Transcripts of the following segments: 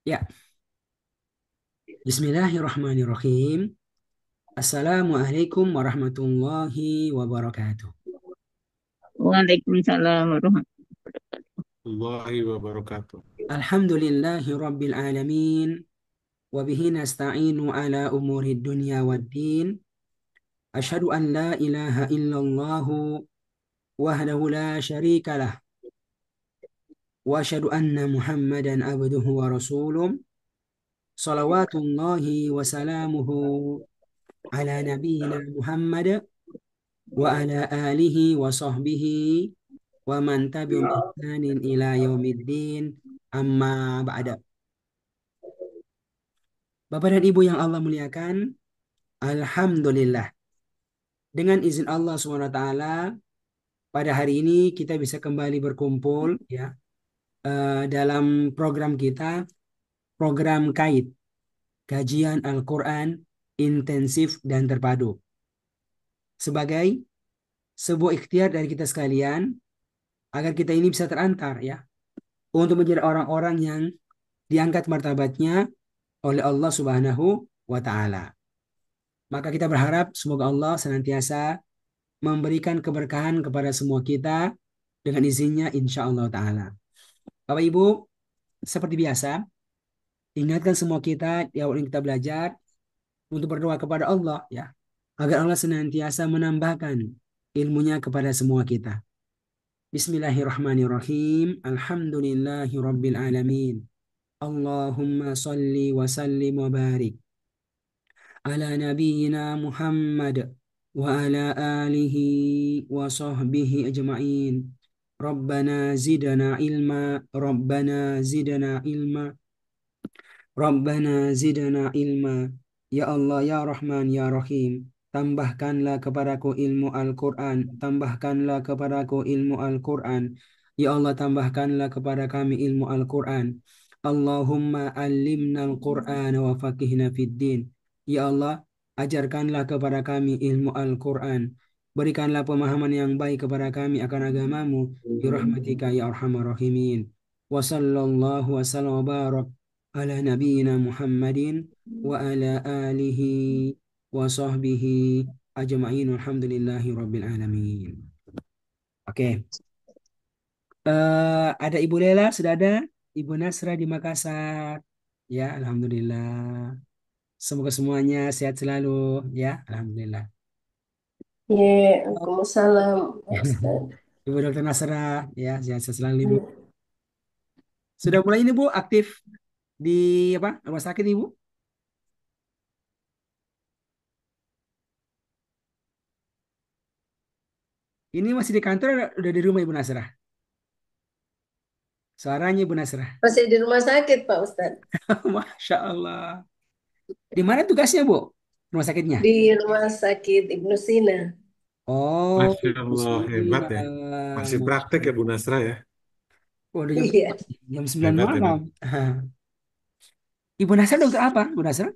Ya, Bismillahirrahmanirrahim. Assalamualaikum warahmatullahi wabarakatuh. Waalaikumsalam warahmatullahi Allahi wabarakatuh. Alhamdulillahi rabbil alamin. Wabihi nasta'inu ala umuri dunya waddin. Ashadu an la ilaha illallahu wahdahu la syarika lah. Wa ashadu anna muhammadan abduhu wa rasuluh. Salawatullahi wa salamuhu ala nabiyyina Muhammad wa ala alihi wa sahbihi wa man tabi'um ihsanin ila yaumiddin amma ba'da. Bapak dan Ibu yang Allah muliakan, Alhamdulillah. Dengan izin Allah SWT, pada hari ini kita bisa kembali berkumpul ya dalam program kita, program KAIT, Kajian Al-Quran Intensif dan Terpadu. Sebagai sebuah ikhtiar dari kita sekalian, agar kita ini bisa terantar ya, untuk menjadi orang-orang yang diangkat martabatnya oleh Allah Subhanahu wa Ta'ala. Maka kita berharap semoga Allah senantiasa memberikan keberkahan kepada semua kita dengan izinnya insya Allah Ta'ala. Bapak Ibu, seperti biasa, ingatkan semua kita di awal ini kita belajar untuk berdoa kepada Allah ya, agar Allah senantiasa menambahkan ilmunya kepada semua kita. Bismillahirrahmanirrahim. Alhamdulillahi rabbil alamin. Allahumma salli wa sallim wa barik ala nabiyyina Muhammad wa ala alihi wa sahbihi ajma'in. Rabbana zidna ilma, Rabbana zidna ilma, Rabbana zidna ilma. Ya Allah, ya Rahman, ya Rahim. Tambahkanlah kepadaku ilmu Al-Quran. Tambahkanlah kepadaku ilmu Al-Quran. Ya Allah, tambahkanlah kepada kami ilmu Al-Quran. Allahumma alimna Al-Quran wa faqihna fid din. Ya Allah, ajarkanlah kepada kami ilmu Al-Quran. Berikanlah pemahaman yang baik kepada kami akan agamamu. Bi rahmatika ya arhamar rahimin. Wa sallallahu wa sallam wa barak ala nabiyyina Muhammadin wa ala alihi wa sahbihi ajma'in alhamdulillahi rabbil alamin. Oke. Ada Ibu Lela, sudah ada? Ibu Nasra di Makassar. Ya, alhamdulillah. Semoga semuanya sehat selalu ya, alhamdulillah. Ya, Waalaikumsalam, Pak Ustaz. Ibu Dokter Nasra ya, sehat selalu Ibu. Sudah mulai ini Bu aktif di apa? Rumah sakit Ibu? Ini masih di kantor udah di rumah Ibu Nasra? Suaranya Ibu Nasra. Masih di rumah sakit, Pak Ustaz. Masya Allah. Di mana tugasnya, Bu? Rumah sakitnya? Di rumah sakit Ibnu Sina. Oh, Masya Ibu Allah, hebat Sina. ya. Masih praktek ya Bu Nasra ya. Oh, udah jam, Iya, jam 9 Hebat, malam. hebat. Ibu Nasra dokter apa, Bu Nasra?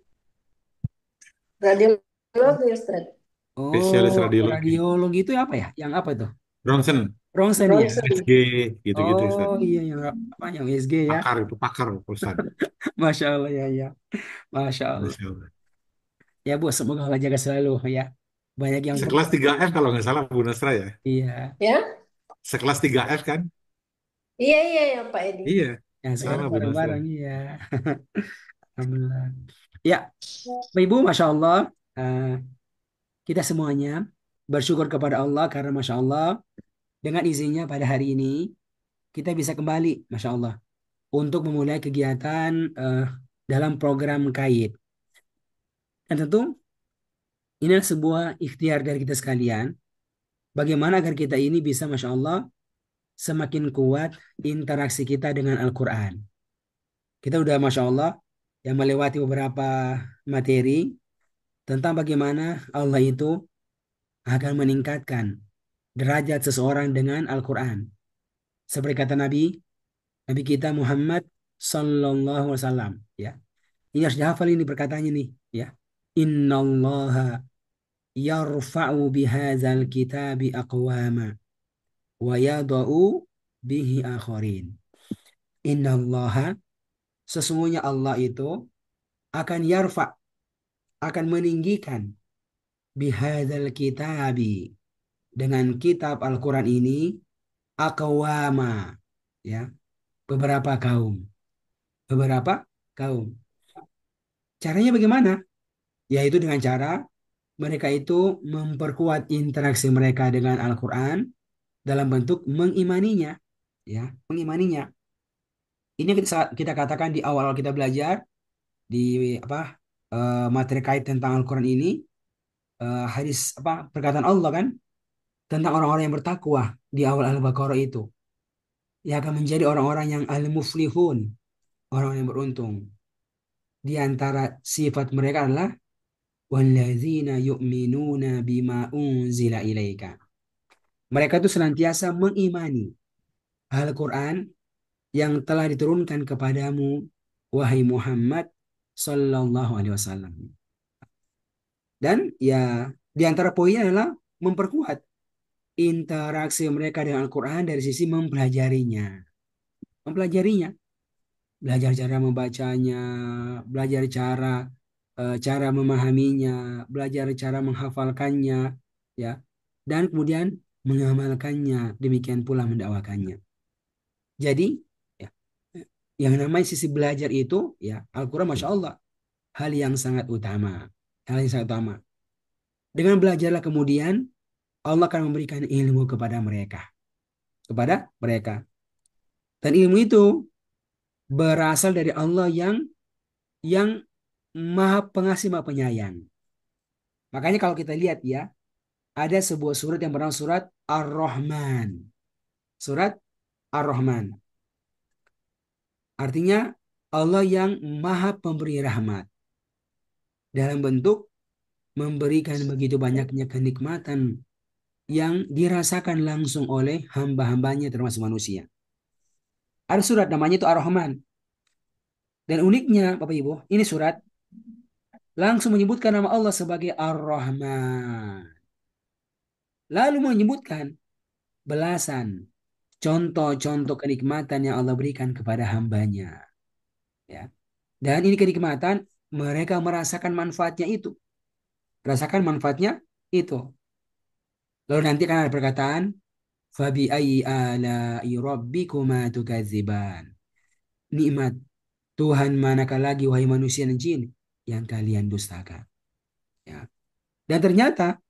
radiologi Ustaz. Oh, Spesialis radiologi. radiologi itu apa ya? Yang apa itu? Bronsen, Ronsen ya? Bronson. SG, gitu-gitu Oh Ustaz. iya, yang apa? Yang USG ya? Pakar itu, pakar Ustaz. Masya Allah ya, ya. Masya Allah. Masya Allah. Ya Bu, semoga Allah jaga selalu ya. Banyak yang Sekelas 3F kalau nggak salah Bu Nasra ya. iya, Ya? Sekelas 3F kan? Iya, iya, ya Pak Edi. Iya, yang sama sekarang Bu Nasra. bareng-bareng ya. Alhamdulillah. Ya, Bapak Ibu, Masya Allah. eh, Kita semuanya bersyukur kepada Allah karena Masya Allah dengan izinnya pada hari ini kita bisa kembali Masya Allah untuk memulai kegiatan dalam program KAID. Dan tentu ini adalah sebuah ikhtiar dari kita sekalian. Bagaimana agar kita ini bisa Masya Allah semakin kuat interaksi kita dengan Al-Quran. Kita udah Masya Allah yang melewati beberapa materi tentang bagaimana Allah itu akan meningkatkan derajat seseorang dengan Al-Quran. Seperti kata Nabi kita Muhammad Sallallahu Alaihi Wasallam. Ya, ini harus dihafal ini perkataannya nih. Ya, Innallaha yarfa'u bihadzal kitabi aqwama wa yada'u bihi akharin. Innallaha, sesungguhnya Allah itu akan yarfa, akan meninggikan bihadzal kitabi, dengan kitab Al-Quran ini, aqwama, ya, beberapa kaum, beberapa kaum. Caranya bagaimana? Yaitu dengan cara mereka itu memperkuat interaksi mereka dengan Al-Quran dalam bentuk mengimaninya, ya, mengimaninya. Ini kita katakan di awal kita belajar di apa, materi kait tentang Al-Quran ini, hadis apa, perkataan Allah kan tentang orang-orang yang bertakwa di awal Al-Baqarah itu, yang akan menjadi orang-orang yang al-muflihun, orang yang beruntung. Di antara sifat mereka adalah walladzina yu'minuna bima unzila ilaika. Mereka itu senantiasa mengimani Al-Quran yang telah diturunkan kepadamu, wahai Muhammad Sallallahu Alaihi Wasallam. Dan ya, di antara poinnya adalah memperkuat interaksi mereka dengan Al-Quran dari sisi mempelajarinya. Mempelajarinya, belajar cara membacanya, belajar cara memahaminya, belajar cara menghafalkannya, ya, dan kemudian mengamalkannya, demikian pula mendakwakannya. Jadi, ya, yang namanya sisi belajar itu, ya, Al-Quran, Masya Allah, hal yang sangat utama. Hal yang sangat utama. Dengan belajarlah kemudian, Allah akan memberikan ilmu kepada mereka. Kepada mereka. Dan ilmu itu berasal dari Allah yang Maha Pengasih, Maha Penyayang. Makanya kalau kita lihat ya, ada sebuah surat yang bernama surat Ar-Rahman. Surat Ar-Rahman. Artinya Allah yang Maha Pemberi Rahmat. Dalam bentuk memberikan begitu banyaknya kenikmatan yang dirasakan langsung oleh hamba-hambanya termasuk manusia. Ada surat namanya itu Ar-Rahman. Dan uniknya Bapak Ibu, ini surat langsung menyebutkan nama Allah sebagai Ar-Rahman. Lalu menyebutkan belasan contoh-contoh kenikmatan yang Allah berikan kepada hambanya. Ya. Dan ini kenikmatan mereka merasakan manfaatnya itu. Rasakan manfaatnya itu. Lalu nanti kan ada perkataan fabi ayyi ala'i rabbikuma tukadziban. Nikmat Tuhan manakah lagi wahai manusia dan jin yang kalian dustakan. Ya. Dan ternyata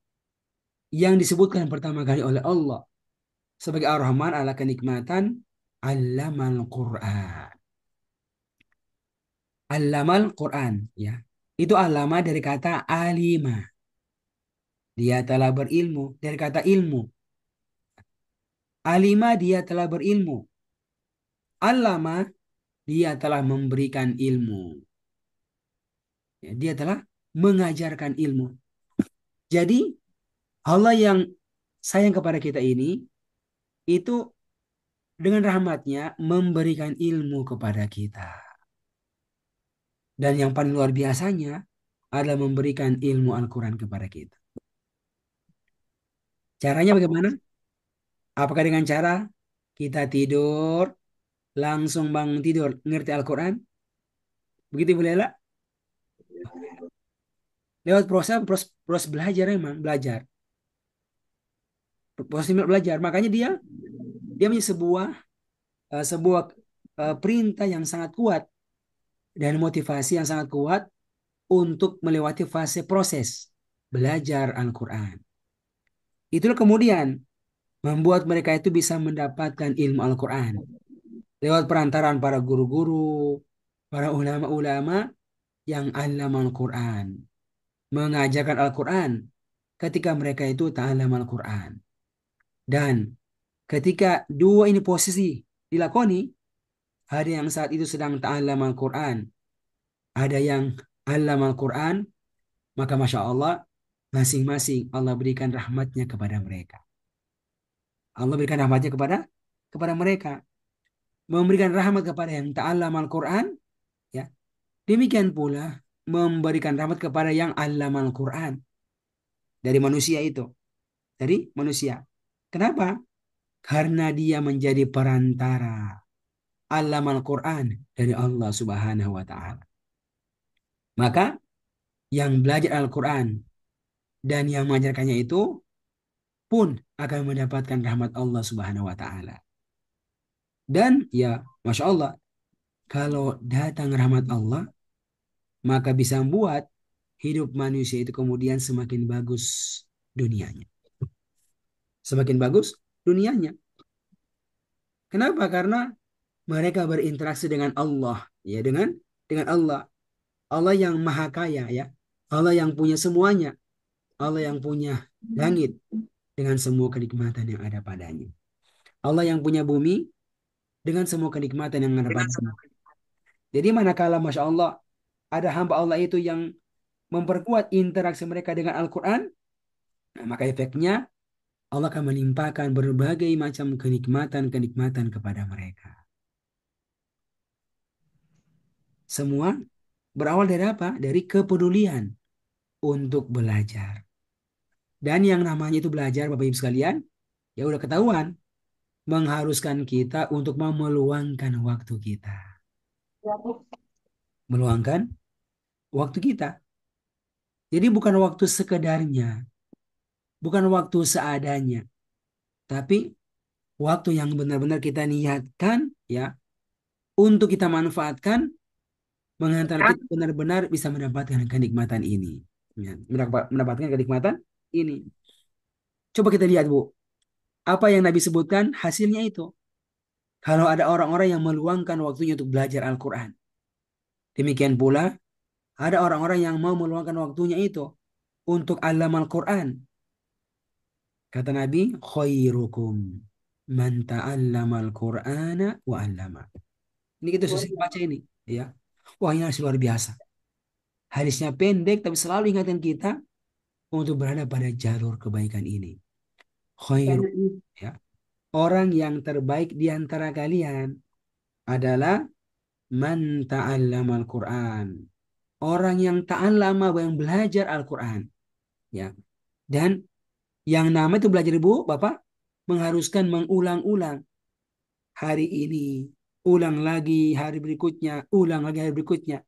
yang disebutkan pertama kali oleh Allah sebagai Ar-Rahman adalah kenikmatan Allamal Quran. Allamal Quran, ya. Itu allama dari kata alima. Dia telah berilmu, dari kata ilmu. Alima, dia telah berilmu. Allama, dia telah memberikan ilmu. Ya, dia telah mengajarkan ilmu. Jadi Allah yang sayang kepada kita ini itu dengan rahmatnya memberikan ilmu kepada kita. Dan yang paling luar biasanya adalah memberikan ilmu Al-Quran kepada kita. Caranya bagaimana? Apakah dengan cara kita tidur, langsung bangun tidur, ngerti Al-Quran? Begitu boleh lah. Lewat proses belajar, emang belajar. Proses belajar. Makanya dia punya sebuah perintah yang sangat kuat dan motivasi yang sangat kuat untuk melewati fase proses belajar Al-Quran. Itulah kemudian membuat mereka itu bisa mendapatkan ilmu Al-Quran lewat perantaraan para guru-guru, para ulama-ulama yang alam Al-Quran, mengajarkan Al-Quran ketika mereka itu ta'alam Al-Quran. Dan ketika dua ini posisi dilakoni, ada yang saat itu sedang ta'alam Al-Quran, ada yang alam Al-Quran, maka Masya Allah, masing-masing Allah berikan rahmatnya kepada mereka. Allah berikan rahmatnya kepada mereka. Memberikan rahmat kepada yang ta'alam Al-Quran, ya. Demikian pula memberikan rahmat kepada yang alam Al-Quran. dari manusia itu, dari manusia. Kenapa? Karena dia menjadi perantara alam Al-Quran dari Allah Subhanahu wa Ta'ala. Maka yang belajar Al-Quran dan yang mengajarkannya itu pun akan mendapatkan rahmat Allah Subhanahu wa Ta'ala. Dan ya, masya Allah, kalau datang rahmat Allah, maka bisa membuat hidup manusia itu kemudian semakin bagus dunianya. Semakin bagus dunianya. Kenapa? Karena mereka berinteraksi dengan Allah, ya dengan Allah. Allah yang maha kaya ya. Allah yang punya semuanya. Allah yang punya langit dengan semua kenikmatan yang ada padanya. Allah yang punya bumi dengan semua kenikmatan yang ada padanya. Jadi manakala Masya Allah ada hamba Allah itu yang memperkuat interaksi mereka dengan Al-Quran, nah, maka efeknya Allah akan melimpahkan berbagai macam kenikmatan-kenikmatan kepada mereka. Semua berawal dari apa? Dari kepedulian untuk belajar. Dan yang namanya itu belajar, Bapak Ibu sekalian, ya udah ketahuan, mengharuskan kita untuk meluangkan waktu kita. Meluangkan waktu kita. Jadi bukan waktu sekedarnya, bukan waktu seadanya, tapi waktu yang benar-benar kita niatkan ya untuk kita manfaatkan mengantar kita benar-benar bisa mendapatkan kenikmatan ini. Ya, mendapatkan kenikmatan ini. Coba kita lihat, Bu. Apa yang Nabi sebutkan hasilnya itu. Kalau ada orang-orang yang meluangkan waktunya untuk belajar Al-Quran. Demikian pula ada orang-orang yang mau meluangkan waktunya itu untuk alam Al-Quran. Kata Nabi, khairukum man ta'allama al-Qur'ana wa 'allama. Ini kita susah baca ini, ya. Wah, ini harus luar biasa. Hadisnya pendek tapi selalu ingatkan kita untuk berada pada jalur kebaikan ini. Khairu, ya. Orang yang terbaik di antara kalian adalah man ta'allama al-Qur'an. Orang yang ta'allama, yang belajar Al-Qur'an, ya. Dan yang nama itu belajar Ibu, Bapak, mengharuskan mengulang-ulang hari ini, ulang lagi hari berikutnya, ulang lagi hari berikutnya.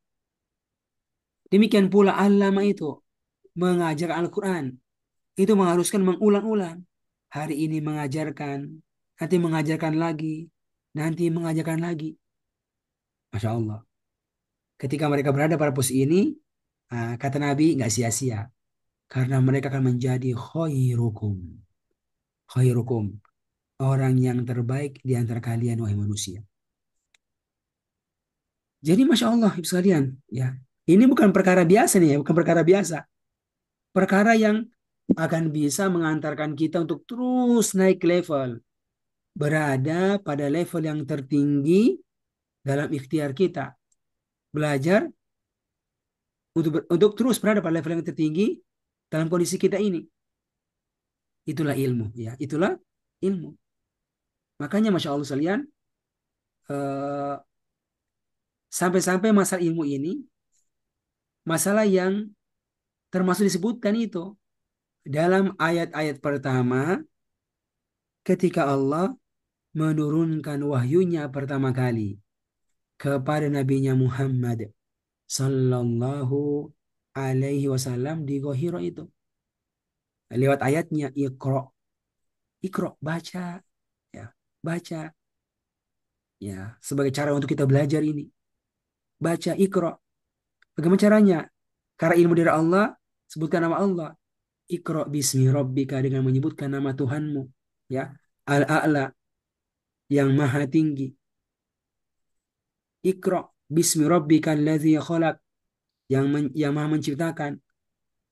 Demikian pula allama itu mengajar Al-Quran. Itu mengharuskan mengulang-ulang. Hari ini mengajarkan, nanti mengajarkan lagi, nanti mengajarkan lagi. Masya Allah. Ketika mereka berada pada posisi ini, kata Nabi, nggak sia-sia. Karena mereka akan menjadi khairukum. Khairukum. Orang yang terbaik di antara kalian, wahai manusia. Jadi Masya Allah, Ibu sekalian, ya. Ini bukan perkara biasa nih ya, bukan perkara biasa. Perkara yang akan bisa mengantarkan kita untuk terus naik level. Berada pada level yang tertinggi dalam ikhtiar kita. Belajar untuk terus berada pada level yang tertinggi dalam kondisi kita ini. Itulah ilmu, ya. Itulah ilmu. Makanya Masya Allah sekalian, eh, sampai-sampai masalah ilmu ini, masalah yang termasuk disebutkan itu dalam ayat-ayat pertama ketika Allah menurunkan wahyunya pertama kali kepada nabinya Muhammad sallallahu alaihi wasallam di Gohiro itu. Lewat ayatnya Iqra. Iqra, baca ya, baca ya sebagai cara untuk kita belajar ini. Baca Iqra. Bagaimana caranya? Karena ilmu dari Allah, sebutkan nama Allah. Iqra bismi rabbika dengan menyebutkan nama Tuhanmu, ya. Al-A'la yang maha tinggi. Iqra bismi rabbika alladzi khalaq yang maha menciptakan.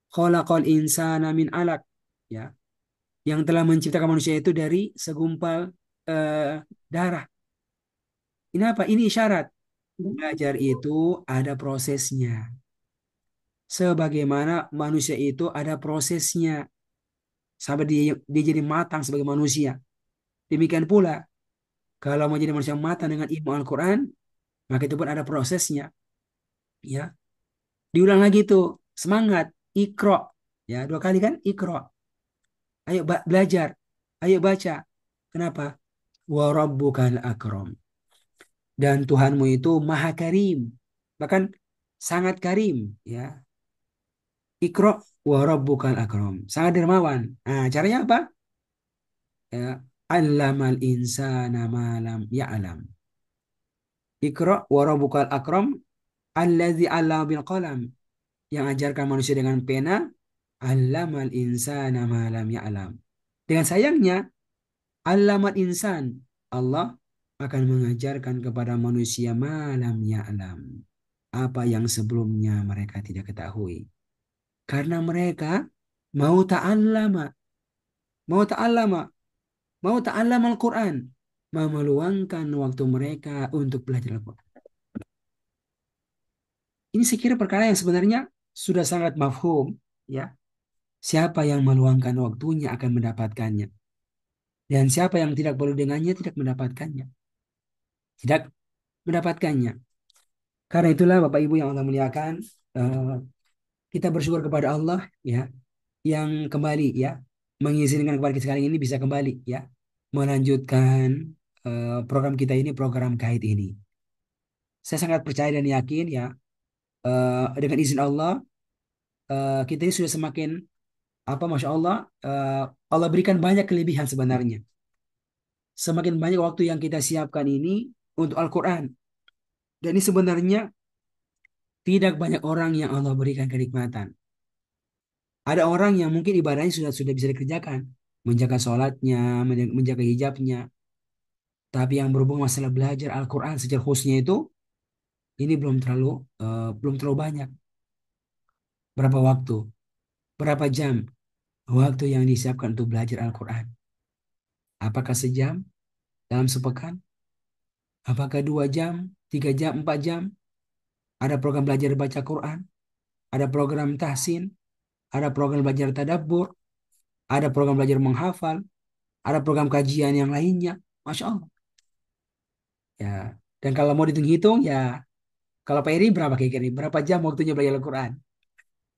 Khalaqal insana min alaq, ya. Yang telah menciptakan manusia itu dari segumpal darah. Ini apa? Ini isyarat. Belajar itu ada prosesnya. Sebagaimana manusia itu ada prosesnya. Sampai dia jadi matang sebagai manusia. Demikian pula, kalau mau jadi manusia matang dengan ilmu Al-Quran, maka itu pun ada prosesnya. Ya, diulang lagi tuh. Semangat. Iqra. Ya, 2 kali kan? Iqra. Ayo belajar. Ayo baca. Kenapa? Wa rabbukal akram. Dan Tuhanmu itu maha karim. Bahkan sangat karim. Ya. Iqra wa rabbukal akram. Sangat dermawan. Nah, caranya apa? Ya. Allamal insana ma lam ya'lam. Iqra wa rabbukal akram. Allazi 'allama bil qalam. Yang ajarkan manusia dengan pena. Allamal insana ma lam ya'lam. Dengan sayangnya, Allamal insan. Allah akan mengajarkan kepada manusia malam ya'lam. Apa yang sebelumnya mereka tidak ketahui. Karena mereka mau ta'allama. Mau ta'allama. Mau ta'allama Al-Quran. Mau meluangkan waktu mereka untuk belajar Al-Quran. Ini saya kira perkara yang sebenarnya sudah sangat mafhum. Ya. Siapa yang meluangkan waktunya akan mendapatkannya. Dan siapa yang tidak perlu dengannya tidak mendapatkannya. Tidak mendapatkannya. Karena itulah Bapak Ibu yang Allah muliakan, eh, kita bersyukur kepada Allah ya yang kembali ya mengizinkan kepada kita sekarang ini bisa kembali ya melanjutkan program kita ini, program Kait ini. Saya sangat percaya dan yakin ya dengan izin Allah kita ini sudah semakin apa Masya Allah Allah berikan banyak kelebihan sebenarnya. Semakin banyak waktu yang kita siapkan ini untuk Al-Quran. Dan ini sebenarnya tidak banyak orang yang Allah berikan kenikmatan. Ada orang yang mungkin ibadahnya sudah bisa dikerjakan, menjaga sholatnya, menjaga hijabnya, tapi yang berhubung masalah belajar Al-Quran secara khususnya itu, ini belum terlalu banyak. Berapa waktu, berapa jam waktu yang disiapkan untuk belajar Al-Quran? Apakah sejam dalam sepekan? Apakah 2 jam, 3 jam, 4 jam? Ada program belajar baca Quran, ada program tahsin, ada program belajar tadabbur, ada program belajar menghafal, ada program kajian yang lainnya. Masya Allah. Ya. Dan kalau mau dihitung-hitung ya, kalau Pak Eri berapa kira-kira? Berapa jam waktunya belajar Al-Quran?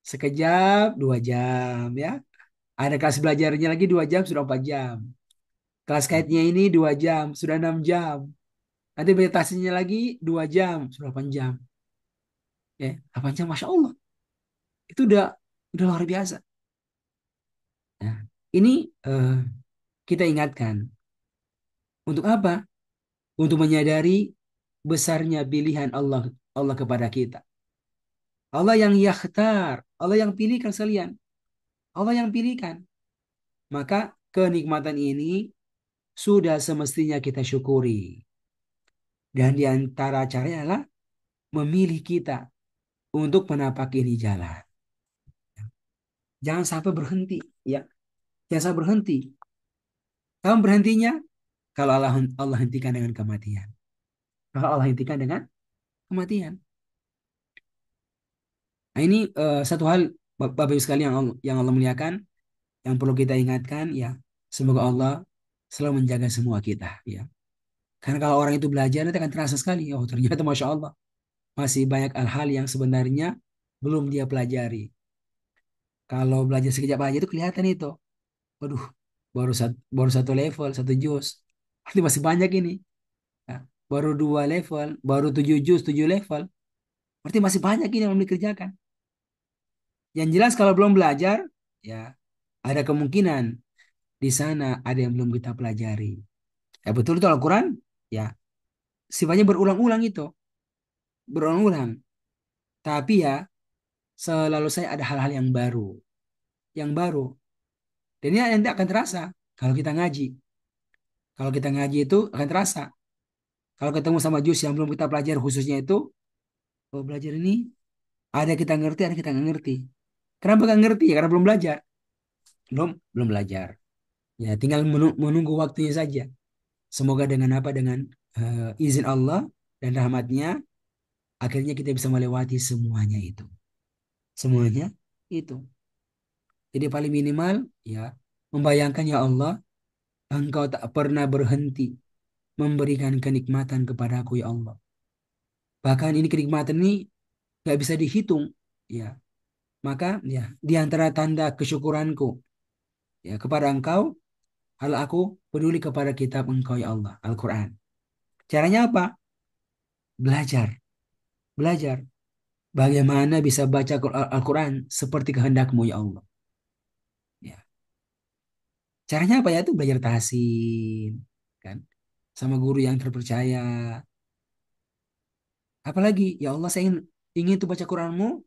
Sekejap, 2 jam ya. Ada kelas belajarnya lagi 2 jam, sudah 4 jam. Kelas kaitnya ini 2 jam, sudah 6 jam. Nanti meditasinya lagi 2 jam, sudah 8 jam. Ya, 8 jam, Masya Allah. Itu udah luar biasa. Nah, ini kita ingatkan. Untuk apa? Untuk menyadari besarnya pilihan Allah kepada kita. Allah yang yakhtar, Allah yang pilihkan sekalian. Allah yang pilihkan. Maka kenikmatan ini sudah semestinya kita syukuri. Dan di antara caranya adalah memilih kita untuk menapak ini jalan. Jangan sampai berhenti, ya. Jangan sampai berhenti. Kamu berhentinya kalau Allah hentikan dengan kematian. Kalau Allah hentikan dengan kematian. Nah, ini satu hal Bapak Ibu sekalian yang Allah muliakan, yang perlu kita ingatkan ya. Semoga Allah selalu menjaga semua kita, ya. Karena kalau orang itu belajar nanti akan terasa sekali. Oh ternyata Masya Allah. Masih banyak hal-hal yang sebenarnya belum dia pelajari. Kalau belajar sekejap aja itu kelihatan itu. Waduh, baru satu level, satu juz. Nanti masih banyak ini. Ya, baru 2 level, baru 7 juz, 7 level. Berarti masih banyak ini yang belum dikerjakan. Yang jelas kalau belum belajar, ya ada kemungkinan di sana ada yang belum kita pelajari. Ya betul itu Al-Quran, ya sifatnya berulang-ulang itu. Berulang-ulang. Tapi ya selalu saya ada hal-hal yang baru. Yang baru. Dan ini nanti akan terasa kalau kita ngaji. Kalau kita ngaji itu akan terasa. Kalau ketemu sama juz yang belum kita pelajari khususnya itu, oh belajar ini ada kita ngerti, ada kita nggak ngerti. Kenapa nggak ngerti? Ya karena belum belajar. Belum belajar. Ya tinggal menunggu waktunya saja. Semoga dengan apa? Dengan izin Allah dan rahmatnya, akhirnya kita bisa melewati semuanya itu. Semuanya itu. Jadi paling minimal, ya membayangkan ya Allah, Engkau tak pernah berhenti memberikan kenikmatan kepadaku ya Allah. Bahkan ini kenikmatan ini gak bisa dihitung, ya. Maka ya di antara tanda kesyukuranku ya kepada Engkau hal aku peduli kepada kitab Engkau ya Allah, Al-Quran. Caranya apa? Belajar, belajar. Bagaimana bisa baca Al-Quran seperti kehendakmu ya Allah. Ya. Caranya apa ya? Itu belajar tahsin, kan? Sama guru yang terpercaya. Apalagi, ya Allah saya ingin tuh baca Quranmu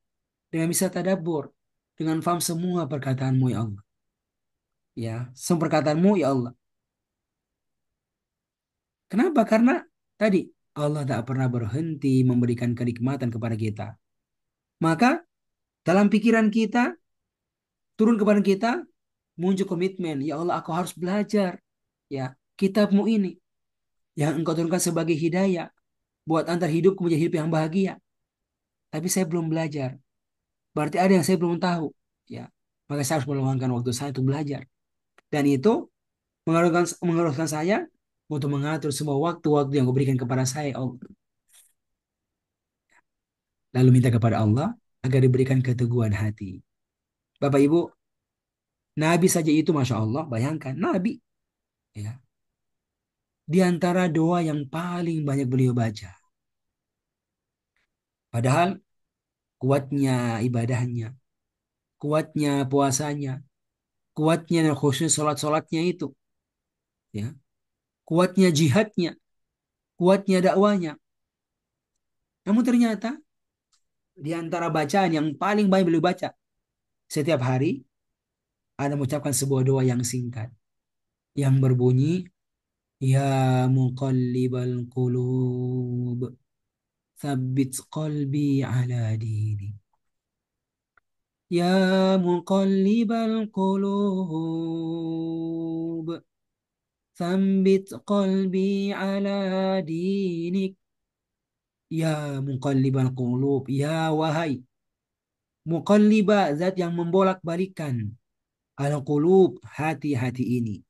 dengan bisa tadabbur, dengan faham semua perkataanmu ya Allah. Ya, semua perkataanmu ya Allah. Kenapa? Karena tadi Allah tak pernah berhenti memberikan kenikmatan kepada kita. Maka dalam pikiran kita, turun kepada kita, muncul komitmen. Ya Allah, aku harus belajar. Ya, kitabmu ini yang engkau turunkan sebagai hidayah buat antar hidupku menjadi hidup yang bahagia. Tapi saya belum belajar. Berarti ada yang saya belum tahu. Ya, maka saya harus meluangkan waktu saya untuk belajar. Dan itu mengarahkan saya untuk mengatur semua waktu-waktu yang kau berikan kepada saya, ya Allah. Lalu minta kepada Allah agar diberikan keteguhan hati. Bapak Ibu, Nabi saja itu Masya Allah, bayangkan Nabi ya, di antara doa yang paling banyak beliau baca. Padahal kuatnya ibadahnya, kuatnya puasanya, kuatnya dan khusus sholat-sholatnya itu, ya, kuatnya jihadnya, kuatnya dakwanya. Namun ternyata di antara bacaan yang paling banyak beliau baca setiap hari ada mengucapkan sebuah doa yang singkat yang berbunyi ya muqallibal qulub tsabbit qalbi ala dini ya muqallibal qulub tsabbit qalbi ala dinik ya muqallibal qulub ya wahai muqalliba zat yang membolak-balikan al qulub hati-hati ini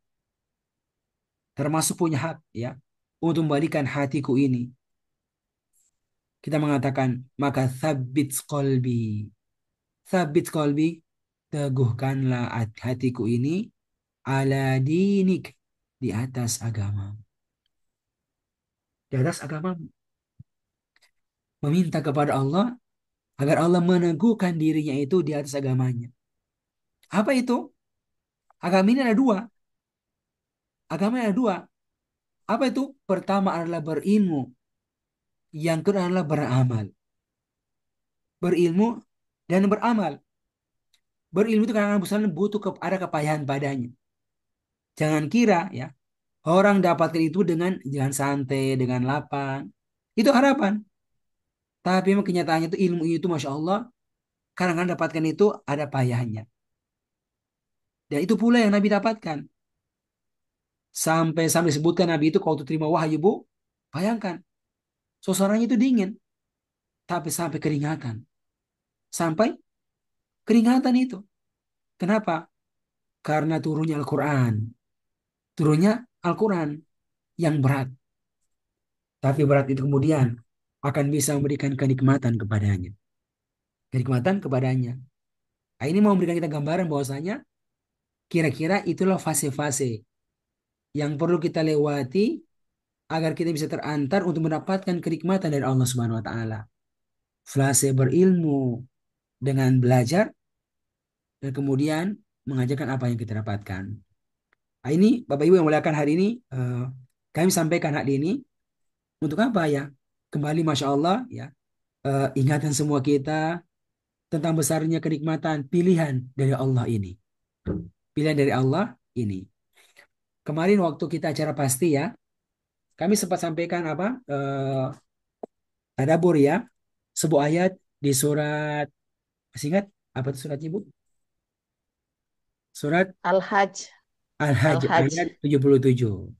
termasuk punya hak ya untuk membalikan hatiku ini. Kita mengatakan maka sabit kolbi, teguhkanlah hatiku ini ala dinik di atas agama, di atas agama. Meminta kepada Allah agar Allah meneguhkan dirinya itu di atas agamanya. Apa itu? Agama ini ada dua. Agama ini ada dua. Apa itu? Pertama adalah berilmu, yang kedua adalah beramal. Berilmu dan beramal. Berilmu itu kadang-kadang butuh ada kepayahan padanya. Jangan kira ya orang dapatkan itu dengan santai, dengan lapang. Itu harapan. Tapi memang kenyataannya itu ilmu itu Masya Allah kadang-kadang dapatkan itu ada payahnya. Dan itu pula yang Nabi dapatkan. Sampai disebutkan Nabi itu kalau terima wahyu bu, bayangkan suasananya itu dingin, tapi sampai keringatan, sampai keringatan itu. Kenapa? Karena turunnya Al-Quran, turunnya Al-Quran yang berat. Tapi berat itu kemudian akan bisa memberikan kenikmatan kepadanya. Kenikmatan kepadanya. Nah, ini mau memberikan kita gambaran bahwasanya kira-kira itulah fase-fase yang perlu kita lewati agar kita bisa terantar untuk mendapatkan kenikmatan dari Allah Subhanahu wa taala. Fase berilmu dengan belajar dan kemudian mengajarkan apa yang kita dapatkan. Nah, ini Bapak Ibu yang muliakan hari ini kami sampaikan hal ini untuk apa ya? Kembali Masya Allah ya, ingatan semua kita tentang besarnya kenikmatan pilihan dari Allah ini. Pilihan dari Allah ini. Kemarin waktu kita acara pasti ya, kami sempat sampaikan apa? Tadabbur ya, sebuah ayat di surat, masih ingat apa itu suratnya Bu? Surat Al-Hajj. Al-Hajj Al-Hajj ayat 77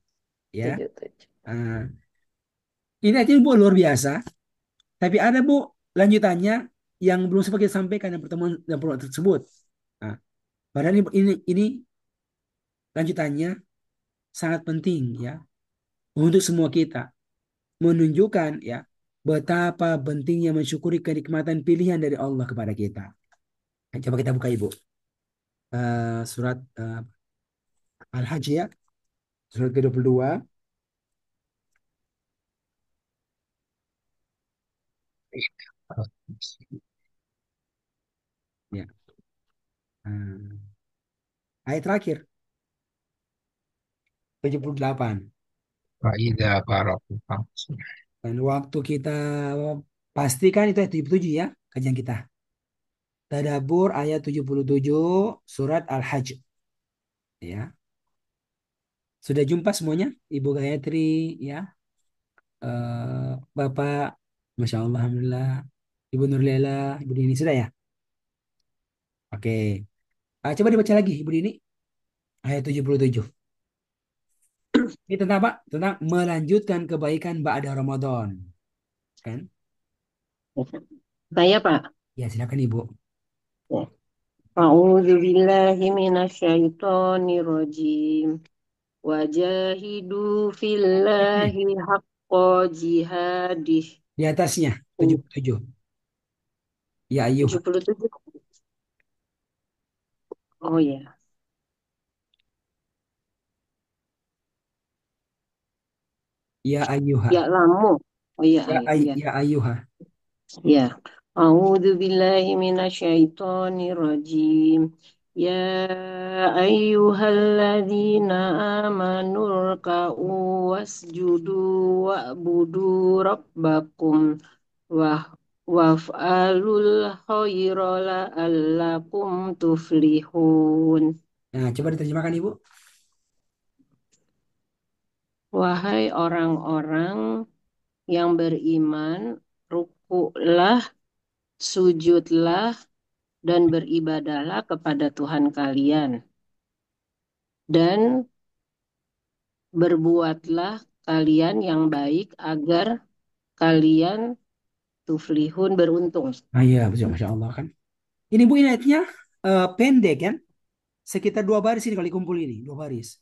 ya. 77. Ah, ini ayat ini Bu luar biasa, tapi ada Bu lanjutannya yang belum sempat kita sampaikan yang pertemuan tersebut. Nah, padahal ini lanjutannya sangat penting ya untuk semua kita menunjukkan ya betapa pentingnya mensyukuri kenikmatan pilihan dari Allah kepada kita. Coba kita buka Ibu. Surat Al-Hajj ya, surat ke-22. Ya. Hmm. Ayat terakhir 78. Fa'idha faraghta fansab. Dan waktu kita pastikan itu ayat 77 ya, kajian kita. Tadabbur ayat 77 surat Al-Hajj. Ya. Sudah jumpa semuanya? Ibu Gayatri ya. Bapak, Masya Allah, Alhamdulillah. Ibu Nurlela, Ibu Dini sudah ya? Oke. Coba dibaca lagi Ibu Dini. Ayat 77. Ini tentang apa? Tentang melanjutkan kebaikan ba'da Ramadan. Kan? Saya Pak. Ya, silakan Ibu. A'udzu billahi minasyaitonir rajim. Wajahidu fillahi haqqa jihadih. Di atasnya 77. Ya ayuh. 77. Oh ya. Ya ayuha. Ya lamu. Oh ya, ya. Ya ayuha. Ya. A'udzu billahi minasyaitonir rajim. Ya ayyuhalladzina amanu rka'u wasjudu wa'budu rabbakum Wah, waf'alul khaira la'allakum tuflihun. Nah, coba diterjemahkan Ibu. Wahai orang-orang yang beriman, rukuklah, sujudlah, dan beribadahlah kepada Tuhan kalian. Dan berbuatlah kalian yang baik agar kalian tuflihun beruntung. Iya, betul. Masya Allah kan. Ini Bu, ini ayatnya pendek kan. Sekitar 2 baris ini kalau dikumpul ini. 2 baris.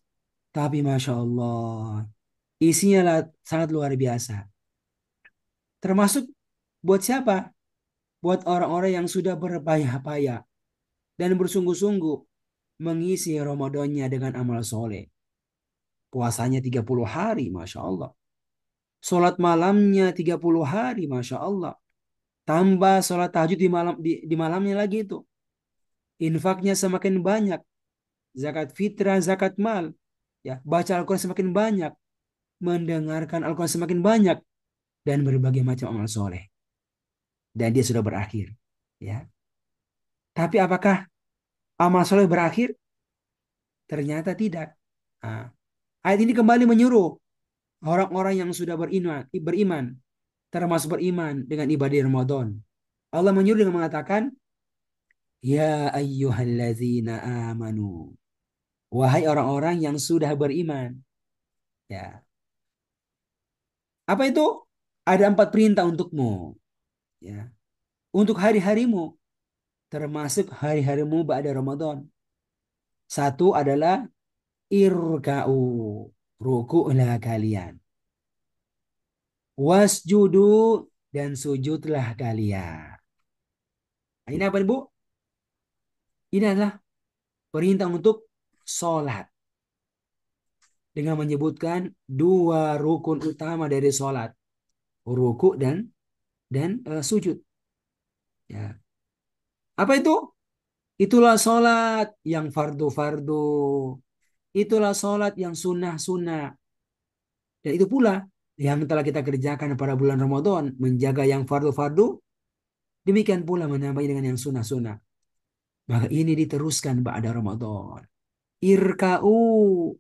Tapi Masya Allah. Isinya sangat luar biasa. Termasuk buat siapa? Buat orang-orang yang sudah berpayah-payah dan bersungguh-sungguh mengisi Ramadannya dengan amal soleh. Puasanya 30 hari, Masya Allah. Sholat malamnya 30 hari, Masya Allah. Tambah sholat tahajud di malamnya lagi itu. Infaknya semakin banyak. Zakat fitrah, zakat mal. Ya, baca Al-Quran semakin banyak. Mendengarkan Al-Quran semakin banyak. Dan berbagai macam amal soleh. Dan dia sudah berakhir. Ya. Tapi apakah amal soleh berakhir? Ternyata tidak. Nah, ayat ini kembali menyuruh orang-orang yang sudah beriman, termasuk beriman dengan ibadah Ramadan. Allah menyuruh dengan mengatakan, Ya ayyuhallazina amanu. Wahai orang-orang yang sudah beriman. Ya. Apa itu? Ada 4 perintah untukmu. Ya. Untuk hari-harimu. Termasuk hari-harimu ba'da Ramadan. Satu adalah irka'u. Ruku'lah kalian. Wasjudu dan sujudlah kalian. Nah, ini apa Bu? Ini adalah perintah untuk sholat. Dengan menyebutkan 2 rukun utama dari sholat. Ruku dan sujud. Ya. Apa itu? Itulah sholat yang fardu-fardu. Itulah sholat yang sunnah-sunnah. Dan itu pula yang telah kita kerjakan pada bulan Ramadan. Menjaga yang fardu-fardu. Demikian pula menambah dengan yang sunnah-sunnah. Maka ini diteruskan pada Ramadan. Irka'u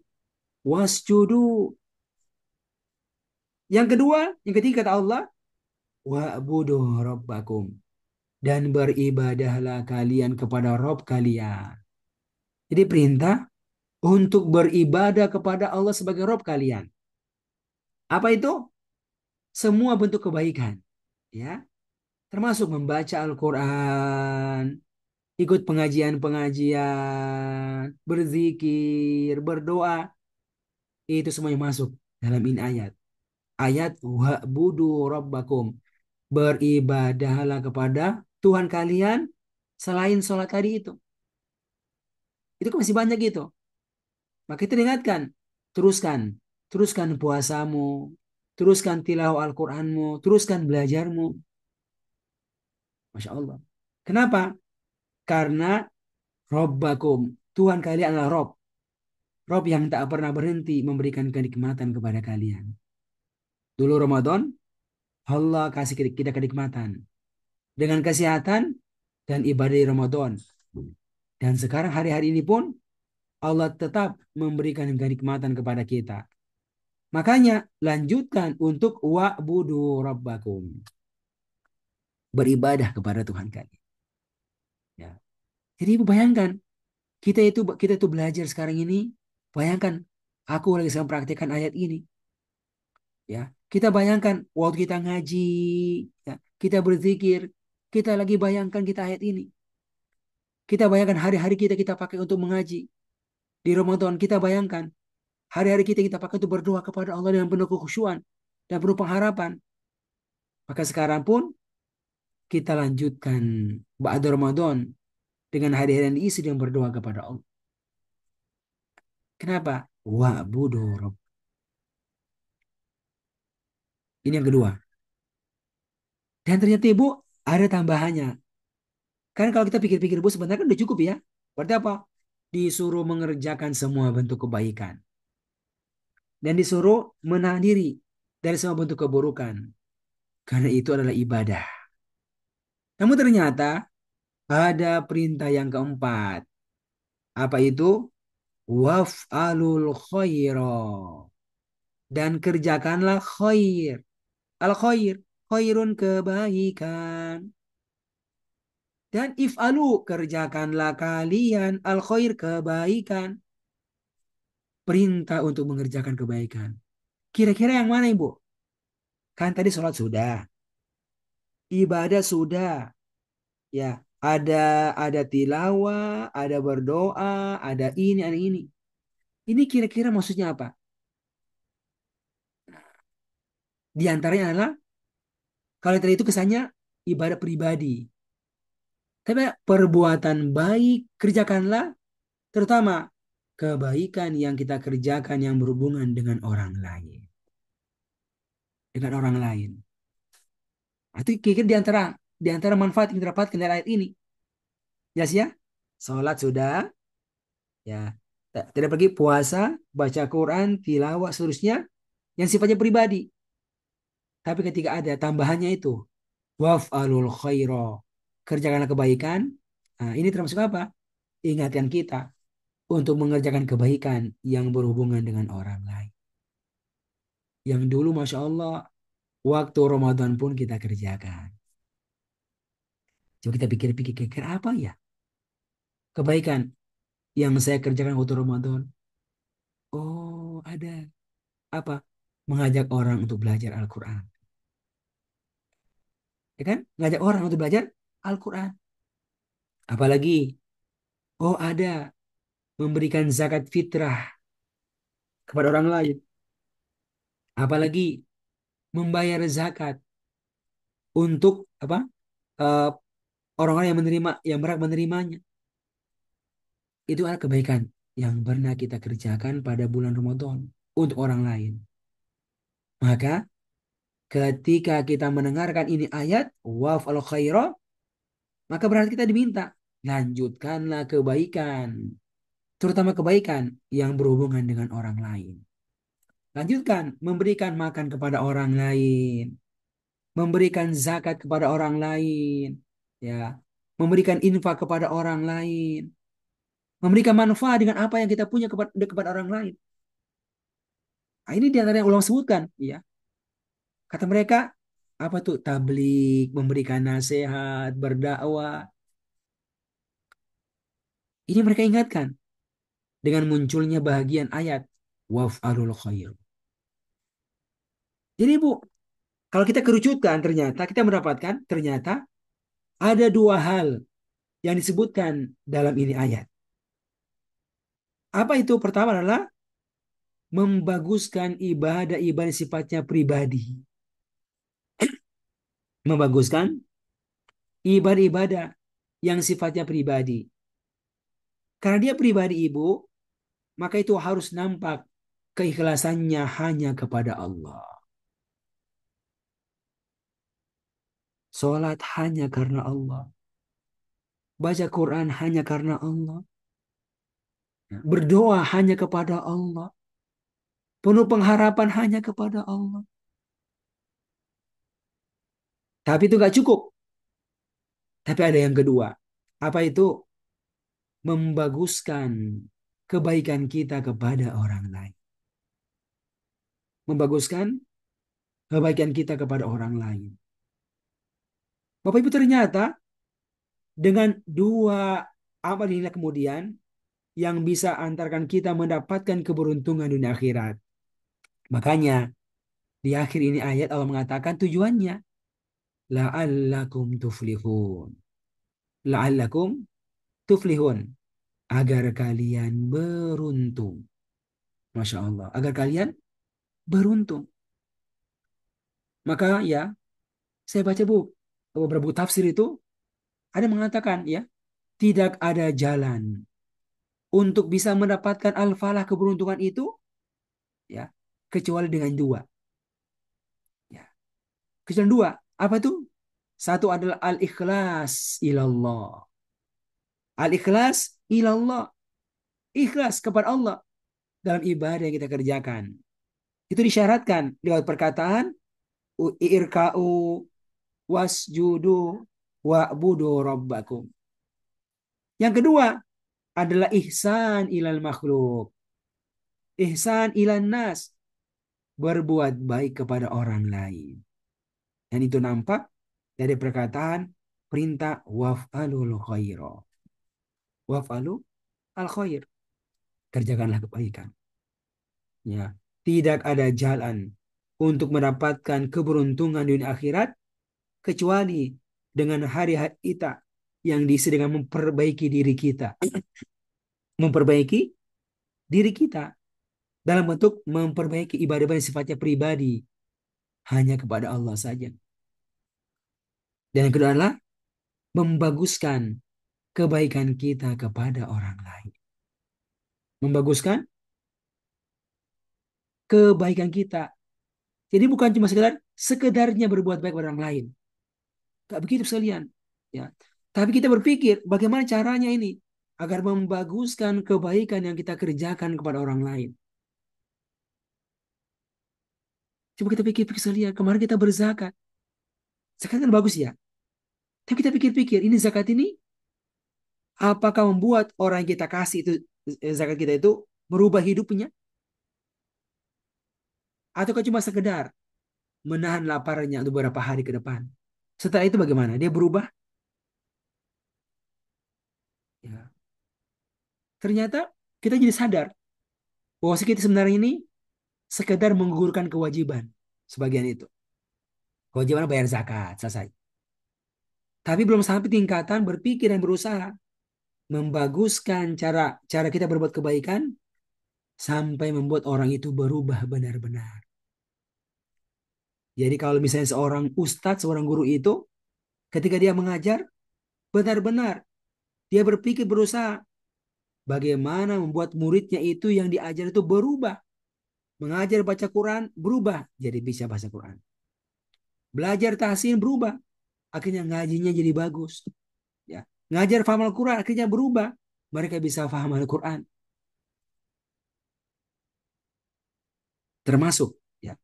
wasjudu. Yang kedua, yang ketiga kata Allah. Wa'budu rabbakum. Dan beribadahlah kalian kepada Rabb kalian. Jadi perintah untuk beribadah kepada Allah sebagai Rabb kalian. Apa itu? Semua bentuk kebaikan. Ya, termasuk membaca Al-Quran, ikut pengajian-pengajian, berzikir, berdoa. Itu semuanya masuk dalam ini ayat. Ayat wa'budu rabbakum. Beribadahlah kepada Tuhan kalian selain sholat tadi itu. Itu kan masih banyak gitu. Maka kita diingatkan, teruskan, teruskan puasamu, teruskan tilawah Al-Qur'anmu, teruskan belajarmu. Masya Allah. Kenapa? Karena Robbakum, Tuhan kalian adalah Rob. Rob yang tak pernah berhenti memberikan kenikmatan kepada kalian. Dulu Ramadan, Allah kasih kita kenikmatan. Dengan kesehatan dan ibadah di Ramadan. Dan sekarang hari-hari ini pun Allah tetap memberikan kenikmatan kepada kita. Makanya lanjutkan untuk wa'budu rabbakum. Beribadah kepada Tuhan kalian. Ya. Jadi ibu bayangkan, kita itu belajar sekarang ini. Bayangkan, aku lagi sedang praktikkan ayat ini. Ya, kita bayangkan waktu kita ngaji, ya, kita berzikir, kita lagi bayangkan kita ayat ini. Kita bayangkan hari-hari kita pakai untuk mengaji. Di Ramadan kita bayangkan hari-hari kita pakai untuk berdoa kepada Allah dengan penuh kekhusyuan dan penuh pengharapan. Maka sekarang pun kita lanjutkan ba'da Ramadan dengan hari-hari yang diisi dengan berdoa kepada Allah. Kenapa? Wa'budu Rabb. Ini yang kedua. Dan ternyata ibu ada tambahannya. Kan kalau kita pikir-pikir ibu sebenarnya kan udah cukup ya. Berarti apa? Disuruh mengerjakan semua bentuk kebaikan. Dan disuruh menahan diri dari semua bentuk keburukan. Karena itu adalah ibadah. Namun ternyata ada perintah yang keempat. Apa itu? Waf'alul khaira. Dan kerjakanlah khair. Al khair. Khairun kebaikan. Dan if'alu. Kerjakanlah kalian. Al khair kebaikan. Perintah untuk mengerjakan kebaikan. Kira-kira yang mana ibu? Kan tadi sholat sudah. Ibadah sudah. Ya, ada tilawah, ada berdoa, ada ini, ada ini. Ini kira-kira maksudnya apa? Di antaranya adalah kalau tadi itu kesannya ibadah pribadi. Tapi perbuatan baik kerjakanlah, terutama kebaikan yang kita kerjakan yang berhubungan dengan orang lain. Dengan orang lain. Itu kira-kira di antara manfaat yang didapatkan dari ayat ini. Jelas ya? Sholat sudah, ya. Tidak pergi puasa, baca Quran, tilawah, seterusnya yang sifatnya pribadi. Tapi ketika ada tambahannya itu, waf'alul khaira, kerjakanlah kebaikan. Nah, ini termasuk apa? Ingatkan kita untuk mengerjakan kebaikan yang berhubungan dengan orang lain. Yang dulu Masya Allah, waktu Ramadan pun kita kerjakan. Coba kita pikir-pikir, apa ya kebaikan yang saya kerjakan waktu Ramadan? Oh, ada. Apa? Mengajak orang untuk belajar Al-Quran. Ya kan? Ngajak orang untuk belajar Al-Quran. Apalagi, oh ada memberikan zakat fitrah kepada orang lain. Apalagi membayar zakat untuk apa? Eh, orang-orang yang menerima, yang berhak menerimanya. Itu adalah kebaikan yang pernah kita kerjakan pada bulan Ramadan untuk orang lain. Maka ketika kita mendengarkan ini ayat waf'al khaira, maka berarti kita diminta lanjutkanlah kebaikan, terutama kebaikan yang berhubungan dengan orang lain. Lanjutkan memberikan makan kepada orang lain, memberikan zakat kepada orang lain, ya, memberikan infak kepada orang lain, memberikan manfaat dengan apa yang kita punya kepada orang lain. Nah, ini di antara yang ulama sebutkan, ya. Kata mereka, apa tuh? Tablik, memberikan nasihat, berdakwah. Ini mereka ingatkan dengan munculnya bahagian ayat waf'alul khair. Jadi Bu, kalau kita kerucutkan ternyata kita mendapatkan ternyata ada dua hal yang disebutkan dalam ini ayat. Apa itu? Pertama adalah membaguskan ibadah-ibadah sifatnya pribadi. Membaguskan ibadah-ibadah yang sifatnya pribadi. Karena dia pribadi ibu, maka itu harus nampak keikhlasannya hanya kepada Allah. Sholat hanya karena Allah. Baca Quran hanya karena Allah. Berdoa hanya kepada Allah. Penuh pengharapan hanya kepada Allah. Tapi itu gak cukup. Tapi ada yang kedua. Apa itu? Membaguskan kebaikan kita kepada orang lain. Membaguskan kebaikan kita kepada orang lain. Bapak Ibu, ternyata dengan dua amal ini kemudian yang bisa antarkan kita mendapatkan keberuntungan dunia akhirat. Makanya di akhir ini ayat Allah mengatakan tujuannya la'allakum tuflihun. La'allakum tuflihun. Agar kalian beruntung. Masya Allah. Agar kalian beruntung. Maka ya, saya baca beberapa buku tafsir itu ada mengatakan ya, tidak ada jalan untuk bisa mendapatkan al-falah keberuntungan itu ya, kecuali dengan dua. Ya. Kecuali dua. Apa itu? Satu adalah al-ikhlas ilallah. Al-ikhlas ilallah. Ikhlas kepada Allah dalam ibadah yang kita kerjakan. Itu disyaratkan lewat perkataan irka'u wasjudu wa'budu rabbakum. Yang kedua adalah ihsan ilal makhluk. Ihsan ilan nas. Berbuat baik kepada orang lain. Dan itu nampak dari perkataan perintah waf'alul khaira. Waf'alu al khair. Kerjakanlah kebaikan. Ya. Tidak ada jalan untuk mendapatkan keberuntungan dunia akhirat kecuali dengan hari-hari kita yang diisi dengan memperbaiki diri kita. Memperbaiki diri kita dalam bentuk memperbaiki ibadah yang sifatnya pribadi hanya kepada Allah saja. Dan yang kedua adalah membaguskan kebaikan kita kepada orang lain. Membaguskan kebaikan kita. Jadi bukan cuma sekedarnya berbuat baik kepada orang lain. Gak begitu sekalian. Ya. Tapi kita berpikir bagaimana caranya ini agar membaguskan kebaikan yang kita kerjakan kepada orang lain. Coba kita pikir-pikir sekalian. Kemarin kita berzakat. Zakat kan bagus ya. Tapi kita pikir-pikir ini zakat ini apakah membuat orang yang kita kasih itu zakat kita itu merubah hidupnya? Ataukah cuma sekedar menahan laparnya untuk beberapa hari ke depan? Setelah itu bagaimana? Dia berubah? Ya. Ternyata kita jadi sadar bahwa kita sebenarnya ini sekedar menggugurkan kewajiban sebagian itu. Kewajiban bayar zakat, selesai. Tapi belum sampai tingkatan berpikir dan berusaha membaguskan cara cara kita berbuat kebaikan sampai membuat orang itu berubah benar-benar. Jadi kalau misalnya seorang ustadz, seorang guru itu ketika dia mengajar benar-benar dia berpikir berusaha bagaimana membuat muridnya itu yang diajar itu berubah. Mengajar baca Quran berubah jadi bisa baca Quran. Belajar tahsin berubah. Akhirnya ngajinya jadi bagus. Ya. Ngajar faham Al-Quran akhirnya berubah. Mereka bisa faham Al-Quran. Termasuk ya,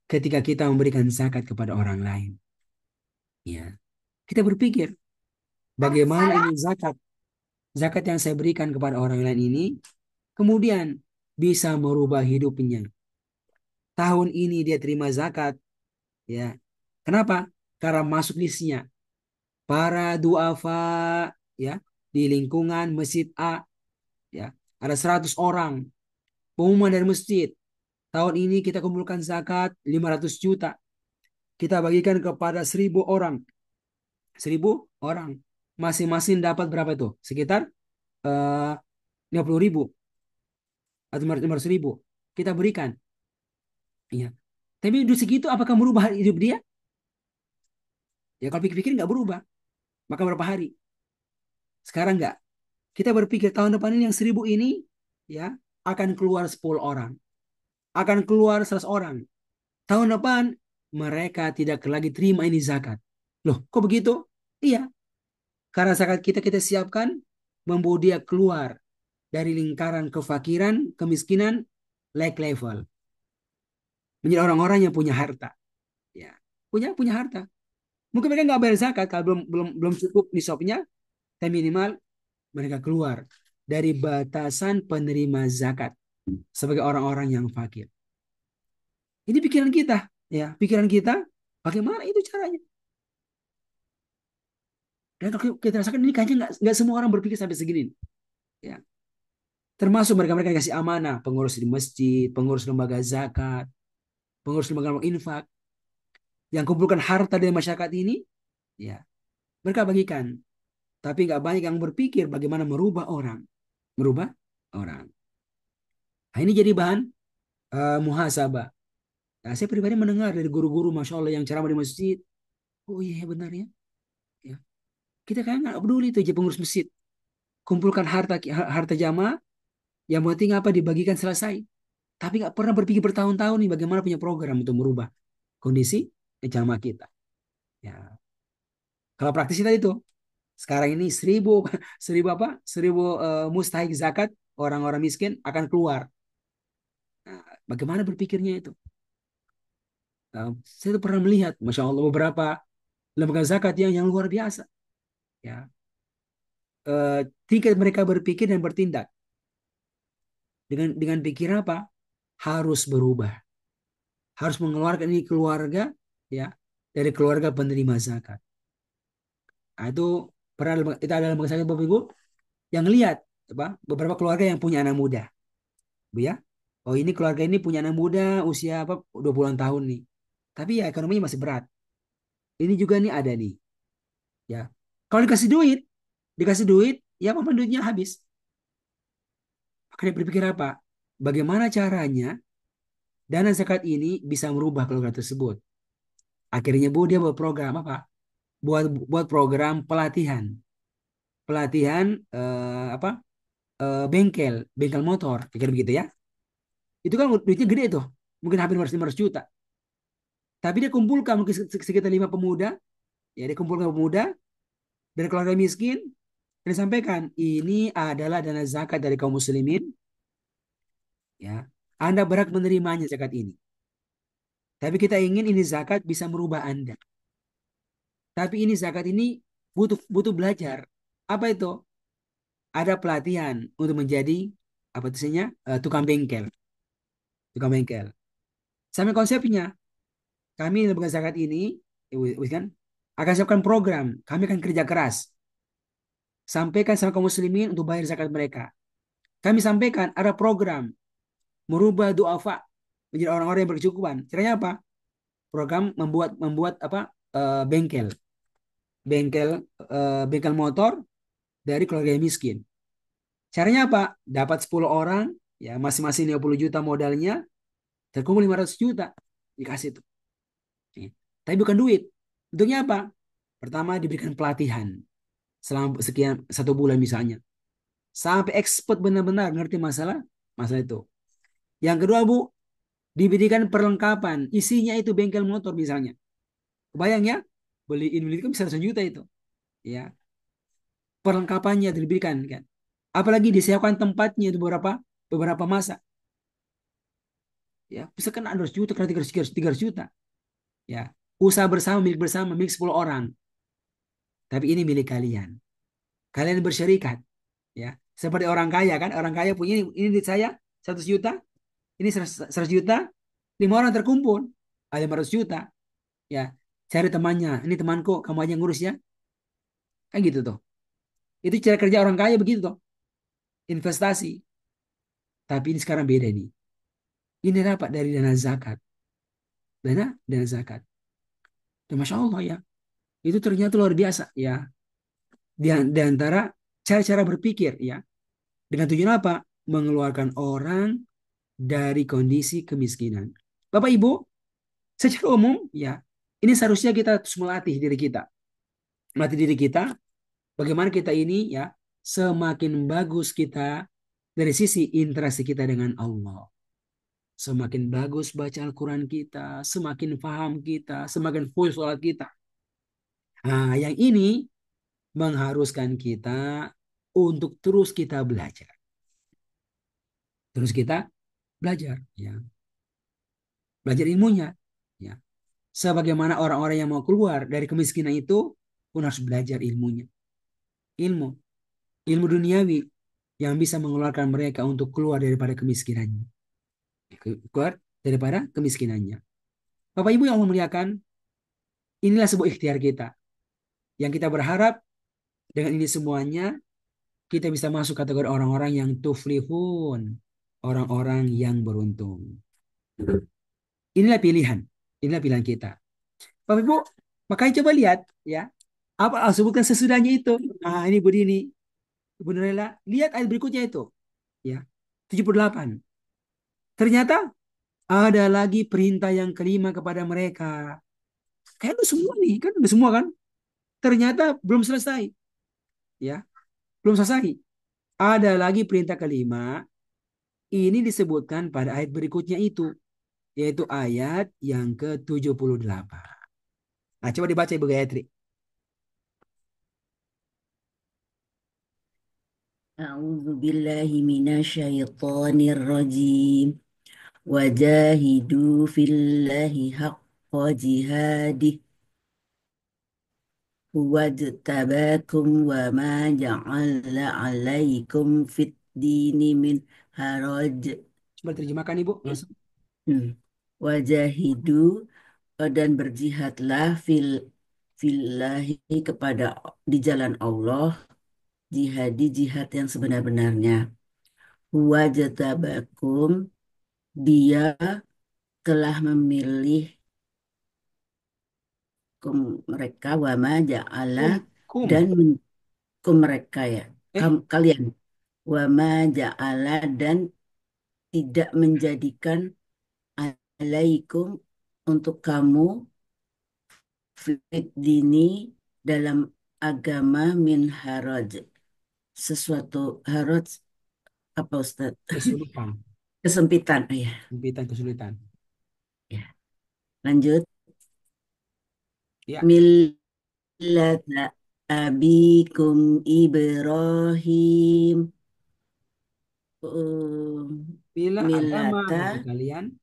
ketika kita memberikan zakat kepada orang lain. Ya. Kita berpikir bagaimana ini zakat. Zakat yang saya berikan kepada orang lain ini kemudian bisa merubah hidupnya. Tahun ini dia terima zakat. Ya. Kenapa? Karena masuk listnya. Para duafa ya di lingkungan masjid A ya ada 100 orang pengumuman dari masjid tahun ini kita kumpulkan zakat 500 juta kita bagikan kepada 1.000 orang masing-masing dapat berapa itu sekitar 50.000 atau 500.000 kita berikan ya tapi duit segitu apakah merubah hidup dia ya kalau pikir-pikir nggak berubah maka berapa hari Sekarang enggak. Kita berpikir tahun depan ini yang 1.000 ini ya akan keluar 10 orang, akan keluar 100 orang. Tahun depan mereka tidak lagi terima ini zakat. Loh, kok begitu? Iya, karena zakat kita siapkan membawa dia keluar dari lingkaran kefakiran, kemiskinan, like level, menjadi orang-orang yang punya harta. Ya, punya harta. Mungkin mereka nggak bayar zakat kalau belum cukup nisabnya, tapi minimal mereka keluar dari batasan penerima zakat sebagai orang-orang yang fakir. Ini pikiran kita, ya, pikiran kita. Bagaimana itu caranya? Dan kalau kita rasakan ini kayaknya nggak semua orang berpikir sampai segini, ya. Termasuk mereka-mereka yang kasih amanah, pengurus di masjid, pengurus lembaga zakat, pengurus lembaga infak, yang kumpulkan harta dari masyarakat ini, ya, mereka bagikan. Tapi nggak banyak yang berpikir bagaimana merubah orang. Nah, ini jadi bahan muhasabah. Nah, saya pribadi mendengar dari guru-guru, masya Allah, yang ceramah di masjid. Oh iya benar ya. Ya. Kita kan nggak peduli itu aja pengurus masjid. Kumpulkan harta harta jamaah, yang penting apa dibagikan selesai. Tapi nggak pernah berpikir bertahun-tahun nih bagaimana punya program untuk merubah kondisi jamaah kita. Ya, kalau praktis tadi itu sekarang ini 1.000 1.000 apa 1.000 mustahik zakat orang-orang miskin akan keluar. Nah, bagaimana berpikirnya itu? Saya tuh pernah melihat, masya Allah, beberapa lembaga zakat yang luar biasa. Ya, tingkat mereka berpikir dan bertindak dengan pikir apa? Harus berubah, harus mengeluarkan ini keluarga, ya, dari keluarga penerima zakat. Nah, itu pernah itu ada lembaga zakat Bapak Ibu yang lihat apa beberapa keluarga yang punya anak muda, Bu ya. Oh ini keluarga ini punya anak muda usia apa 20-an tahun nih. Tapi ya ekonominya masih berat. Ini juga nih ada nih, ya. Kalau dikasih duit, ya apa duitnya habis. Makanya berpikir apa? Bagaimana caranya dana zakat ini bisa merubah keluarga tersebut? Akhirnya Bu dia buat program apa? Buat buat program pelatihan, pelatihan apa? Bengkel motor, kayak begitu ya. Itu kan duitnya gede tuh, mungkin hampir 500 juta. Tapi dia kumpulkan mungkin sekitar 5 pemuda, ya dia kumpulkan pemuda dari keluarga miskin dan disampaikan ini adalah dana zakat dari kaum muslimin, ya. Anda berhak menerimanya zakat ini. Tapi kita ingin ini zakat bisa merubah Anda. Tapi ini zakat ini butuh butuh belajar. Apa itu? Ada pelatihan untuk menjadi apa tulisnya tukang bengkel, tukang bengkel. Sama konsepnya, kami lembaga zakat ini, kan, akan siapkan program. Kami akan kerja keras. Sampaikan sama kaum muslimin untuk bayar zakat mereka. Kami sampaikan ada program merubah duafa menjadi orang-orang yang berkecukupan. Caranya apa? Program membuat membuat apa? Bengkel, bengkel motor dari keluarga yang miskin. Caranya apa? Dapat 10 orang, ya masing-masing 50 juta modalnya, terkumpul 500 juta dikasih itu. Tapi bukan duit. Bentuknya apa? Pertama diberikan pelatihan selama sekian 1 bulan misalnya, sampai expert benar-benar ngerti masalah masalah itu. Yang kedua Bu, diberikan perlengkapan, isinya itu bengkel motor misalnya. Kebayang ya, beli kan bisa 100 juta itu, ya. Perlengkapannya diberikan kan. Apalagi disiapkan tempatnya itu beberapa beberapa masa, ya. Bisa kena 200 juta, kena 300 juta, ya. Usaha bersama, milik 10 orang. Tapi ini milik kalian. Kalian bersyarikat, ya. Seperti orang kaya kan, orang kaya punya ini duit saya 100 juta, ini 100 juta, 5 orang terkumpul, ada 500 juta, ya. Cari temannya, ini temanku, kamu aja yang ngurus ya. Kan gitu tuh. Itu cara kerja orang kaya begitu tuh. Investasi. Tapi ini sekarang beda nih. Ini dapat dari dana zakat. Dana zakat. Dan Masya Allah ya. Itu ternyata luar biasa ya. Di antara cara-cara berpikir ya. Dengan tujuan apa? Mengeluarkan orang dari kondisi kemiskinan. Bapak Ibu, secara umum ya. Ini seharusnya kita terus melatih diri kita. Melatih diri kita Bagaimana kita ini ya semakin bagus kita dari sisi interaksi kita dengan Allah. Semakin bagus baca Al-Quran kita, semakin paham kita, semakin full sholat kita. Nah, yang ini mengharuskan kita untuk terus kita belajar. Terus kita belajar, ya. Belajar ilmunya, ya. Sebagaimana orang-orang yang mau keluar dari kemiskinan itu pun harus belajar ilmunya. Ilmu, ilmu duniawi yang bisa mengeluarkan mereka untuk keluar daripada kemiskinannya. Keluar daripada kemiskinannya. Bapak Ibu yang Allah muliakan, inilah sebuah ikhtiar kita. Yang kita berharap dengan ini semuanya, kita bisa masuk kategori orang-orang yang tuflihun. Orang-orang yang beruntung. Inilah pilihan. Inilah pilihan kita. Bapak Ibu, makanya coba lihat ya. Apa sebutkan sesudahnya itu. Nah, ini begini. Ibu Nurela, lihat ayat berikutnya itu. Ya. 78. Ternyata ada lagi perintah yang kelima kepada mereka. Kayak udah semua nih, kan udah semua kan? Ternyata belum selesai. Ya, belum selesai. Ada lagi perintah kelima. Ini disebutkan pada ayat berikutnya itu. Yaitu ayat yang ke-78. Nah, coba dibaca Ibu Gayatri. A'udzu billahi minasyaitonir rajim. Wajahidu fillahi haqqa jihadih. Wajtabakum wa ma ja'ala 'alaikum fid dini min haraj. Coba terjemahkan Ibu langsung. Wajahidu dan berjihadlah fillahi kepada di jalan Allah, jihad yang sebenar-benarnya. Wajtabakum, dia telah memilih mereka, wama ja'ala, Kum. dan mereka ya, kalian, wama ja'ala, dan tidak menjadikan alaikum untuk kamu fit dini dalam agama min haraj, sesuatu haraj apa Ustaz? Kesulitan. Kesempitan ya. Kesulitan. Ya. Lanjut. Ya. Millata abikum Ibrahim. Bila agama Millata bagi kalian.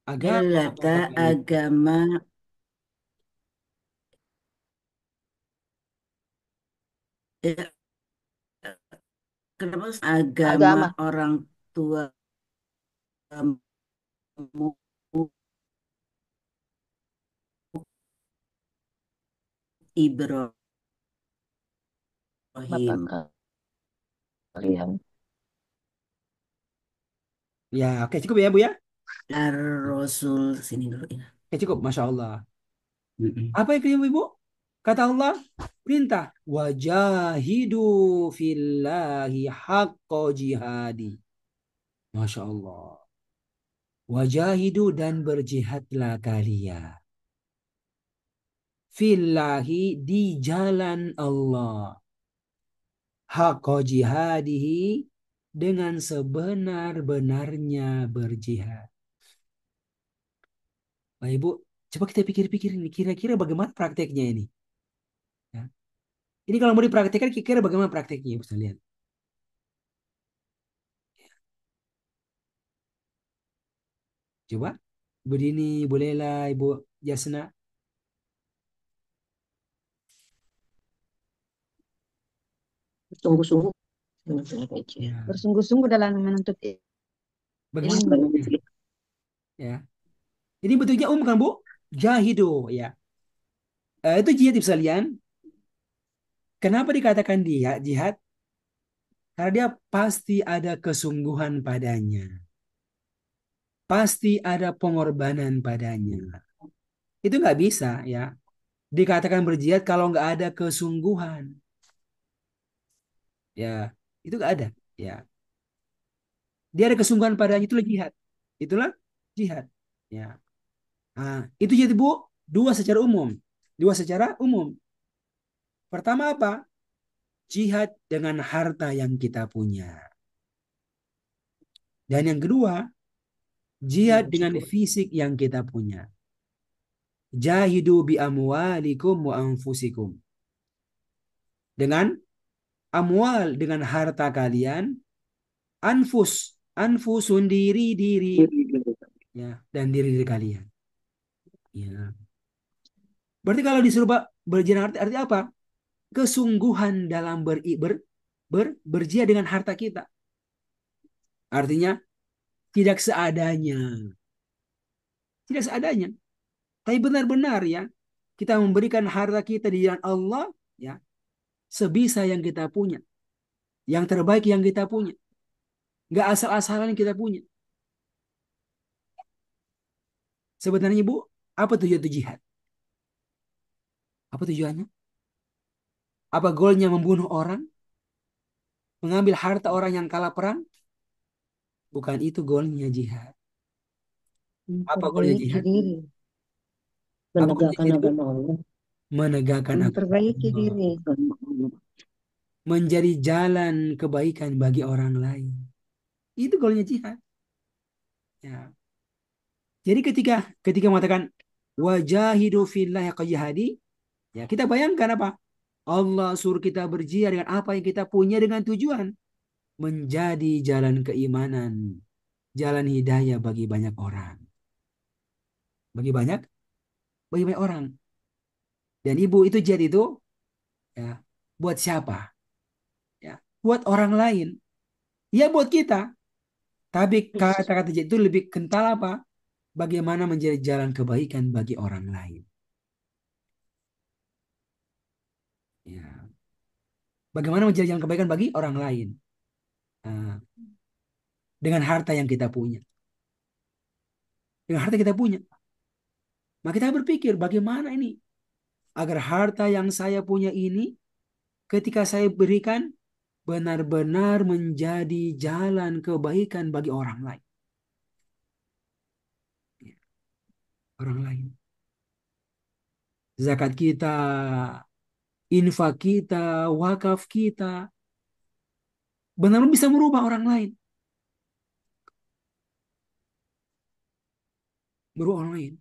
Agama millata bapa kalian. agama kenapa agama orang tua Ibrahim. Bapak kalian. Ya, oke cukup ya Bu ya. Ar-Rasul sini dulu ya. Oke cukup, Masya Allah. Apa yang kelima Ibu? Kata Allah, perintah. Wajahidu fillahi haqqa jihadi. Masya Allah. Wajahidu dan berjihadlah kalian. Fillahi di jalan Allah. Haqqa jihadihi dengan sebenar-benarnya berjihad. Nah, Ibu, coba kita pikir-pikir ini. Kira-kira bagaimana prakteknya ini? Ya. Ini kalau mau dipraktekkan, kira-kira bagaimana prakteknya, Ibu sekalian? Coba, Ibu Dini, Ibu Lela, Ibu Jasna. Sungguh-sungguh. Ya. Bersungguh-sungguh dalam menuntut Bagaimana? ilmu. Ya. Ini bentuknya kan Bu? Jahido ya. Itu jihad Ibu sekalian. Kenapa dikatakan dia jihad? Karena dia pasti ada kesungguhan padanya. Pasti ada pengorbanan padanya. Itu nggak bisa ya. Dikatakan berjihad kalau nggak ada kesungguhan. Ya, itu nggak ada. Ya, dia ada kesungguhan padanya, itulah jihad. Itulah jihad. Ya, nah, itu jadi Bu dua secara umum. Dua secara umum. Pertama apa? Jihad dengan harta yang kita punya. Dan yang kedua, jihad dengan fisik yang kita punya. Jahidu bi amwalikum wa anfusikum. Dengan amwal, dengan harta kalian, anfusun diri, ya, dan diri kalian. Ya. Berarti kalau disuruh berjihad arti apa? Kesungguhan dalam berjihad dengan harta kita. Artinya tidak seadanya. Tidak seadanya. Tapi benar-benar ya, kita memberikan harta kita di jalan Allah ya, sebisa yang kita punya. Yang terbaik yang kita punya. Nggak asal-asalan kita punya. Sebenarnya Bu, apa tujuan jihad? Apa tujuannya? Apa goalnya membunuh orang? Mengambil harta orang yang kalah perang? Bukan itu goalnya jihad. Apa goalnya Memperbaiki jihad? diri, Apa goalnya menegakkan jihad itu? agama Allah, Menegakkan agama memperbaiki Allah. diri. Menjadi jalan kebaikan bagi orang lain. Itu goalnya jihad. Ya. Jadi ketika mengatakan wajahidu fillah haqqa jihadi, ya kita bayangkan apa? Allah suruh kita berjihad dengan apa yang kita punya dengan tujuan menjadi jalan keimanan, jalan hidayah bagi banyak orang. Bagi banyak orang. Dan Ibu itu jihad itu ya buat siapa? Ya, buat orang lain. Ya buat kita. Tapi kata-kata jihad itu lebih kental apa? Bagaimana menjadi jalan kebaikan bagi orang lain. Ya. Bagaimana menjadi jalan kebaikan bagi orang lain. Nah, dengan harta yang kita punya. Dengan harta kita punya. Maka kita berpikir bagaimana ini agar harta yang saya punya ini ketika saya berikan benar-benar menjadi jalan kebaikan bagi orang lain. Orang lain. Zakat kita, infak kita, wakaf kita benar-benar bisa merubah orang lain. Merubah orang lain.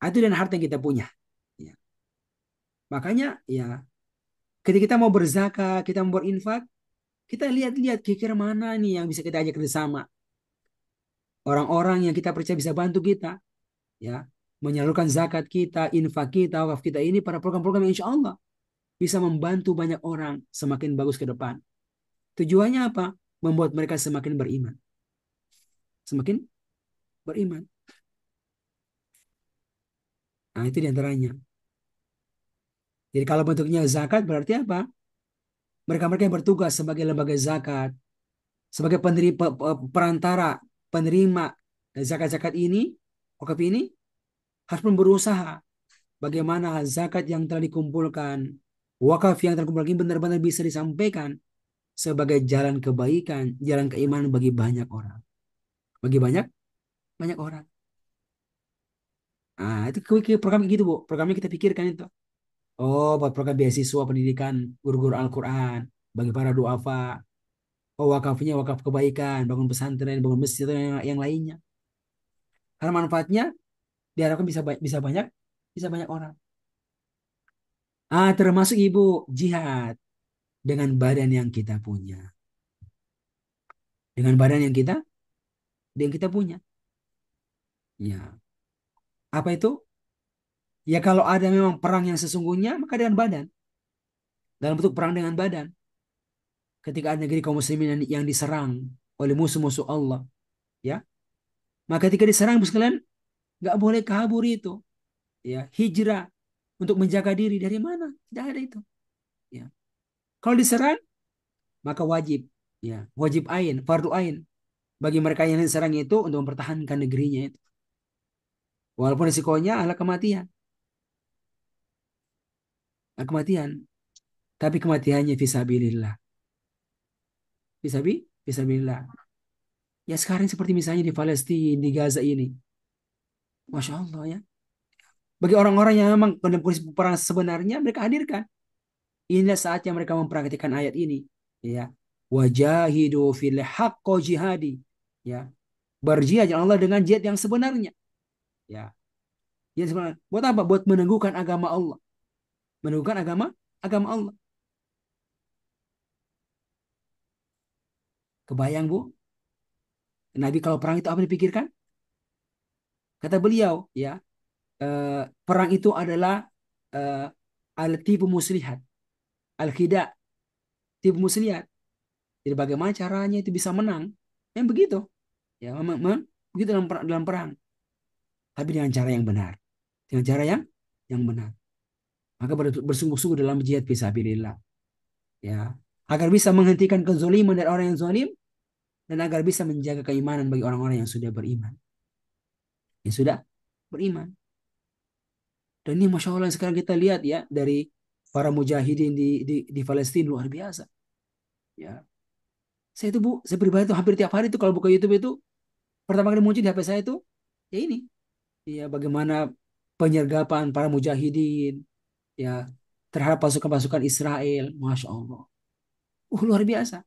Itu dan harta yang kita punya. Ya. Makanya ya ketika kita mau berzakat, kita mau berinfak, kita lihat-lihat kira-kira mana nih yang bisa kita ajak bersama. Orang-orang yang kita percaya bisa bantu kita. Ya, menyalurkan zakat kita, infak kita, wakaf kita ini pada program-program yang insya Allah bisa membantu banyak orang semakin bagus ke depan. Tujuannya apa? Membuat mereka semakin beriman. Semakin beriman. Nah, itu diantaranya. Jadi kalau bentuknya zakat berarti apa? Mereka-mereka yang bertugas sebagai lembaga zakat, sebagai perantara penerima zakat-zakat ini, wakaf ini, harus pun berusaha bagaimana zakat yang telah dikumpulkan, wakaf yang telah dikumpulkan ini benar-benar bisa disampaikan sebagai jalan kebaikan, jalan keimanan bagi banyak orang. Bagi banyak banyak orang. Nah, itu program gitu, Bu. Programnya kita pikirkan itu. Oh, buat program beasiswa pendidikan guru-guru Al-Quran bagi para duafa. Oh, wakafnya wakaf kebaikan, bangun pesantren, bangun masjid atau yang lainnya. Karena manfaatnya diharapkan bisa banyak orang. Termasuk Ibu jihad dengan badan yang kita punya. Dengan badan yang kita punya. Ya. Apa itu? Ya kalau ada memang perang yang sesungguhnya, maka dengan badan. Dalam bentuk perang dengan badan. Ketika ada negeri kaum muslimin yang diserang oleh musuh-musuh Allah. Ya. Maka ketika diserang, sekalian, nggak boleh kabur itu. Ya, hijrah untuk menjaga diri. Dari mana? Tidak ada itu. Ya. Kalau diserang, maka wajib. Ya, wajib ain, fardu ain. Bagi mereka yang diserang itu untuk mempertahankan negerinya itu. Walaupun risikonya adalah kematian. Kematian. Tapi kematiannya fisabilillah. Fisabilillah. Ya sekarang seperti misalnya di Palestina, di Gaza ini. Masya Allah ya. Bagi orang-orang yang memang pada kondisi perang sebenarnya, mereka hadirkan. Inilah saatnya mereka mempraktikkan ayat ini, ya. Wajahidu fil haqqo jihadi, ya. Berjihad ya Allah dengan jihad yang sebenarnya, ya. Yang sebenarnya. Buat apa? Buat meneguhkan agama Allah, meneguhkan agama agama Allah. Kebayang Bu, Nabi kalau perang itu apa dipikirkan? Kata beliau, ya, perang itu adalah eh, al-tibu muslihat, al-khida, tipu muslihat. Jadi bagaimana caranya itu bisa menang? Yang begitu, ya, begitu dalam perang, tapi dengan cara yang benar, dengan cara yang benar. Maka bersungguh-sungguh dalam jihad fisabilillah, ya, agar bisa menghentikan kezaliman dari orang yang zalim dan agar bisa menjaga keimanan bagi orang-orang yang sudah beriman, yang sudah beriman. Dan ini masya Allah sekarang kita lihat ya dari para mujahidin di Palestina luar biasa. Ya, saya itu Bu, saya pribadi itu hampir tiap hari itu kalau buka YouTube itu pertama kali muncul di HP saya itu ya ini, ya bagaimana penyergapan para mujahidin, ya, terhadap pasukan-pasukan Israel, masya Allah, luar biasa.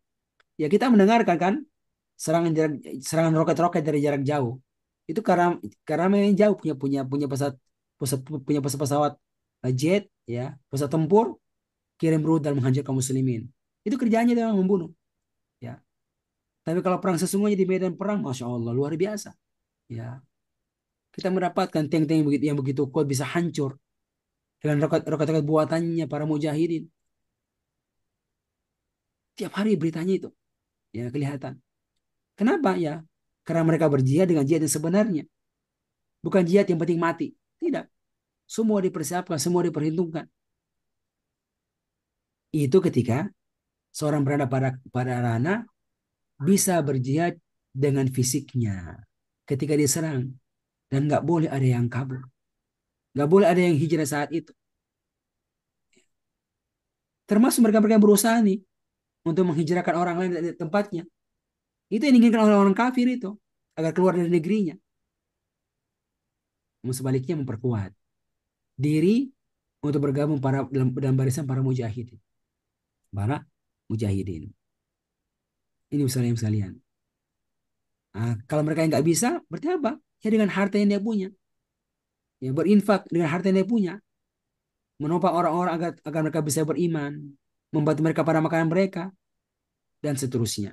Ya kita mendengarkan kan serangan roket-roket dari jarak jauh itu karena memang jauh punya punya punya pesawat punya pesawat jet, ya, pesawat tempur, kirim rudal menghancurkan kaum muslimin. Itu kerjanya dia membunuh, ya. Tapi kalau perang sesungguhnya di medan perang, masya Allah luar biasa, ya. Kita mendapatkan tank-tank yang begitu kuat bisa hancur dengan roket-roket buatannya para mujahidin. Tiap hari beritanya itu, ya, kelihatan. Kenapa ya? Karena mereka berjihad dengan jihad yang sebenarnya, bukan jihad yang penting mati. Tidak, semua dipersiapkan, semua diperhitungkan. Itu ketika seorang berada pada ranah bisa berjihad dengan fisiknya. Ketika diserang dan nggak boleh ada yang kabur, nggak boleh ada yang hijrah saat itu. Termasuk mereka-mereka yang berusaha nih untuk menghijrahkan orang lain dari tempatnya. Itu yang diinginkan oleh orang kafir itu agar keluar dari negerinya. Namun sebaliknya memperkuat diri untuk bergabung dalam barisan para mujahidin. Para mujahidin. Ini sekalian. Nah, kalau mereka yang nggak bisa, berarti apa? Ya dengan harta yang dia punya. Ya berinfak dengan harta yang dia punya. Menopang orang-orang agar mereka bisa beriman. Membantu mereka pada makanan mereka. Dan seterusnya.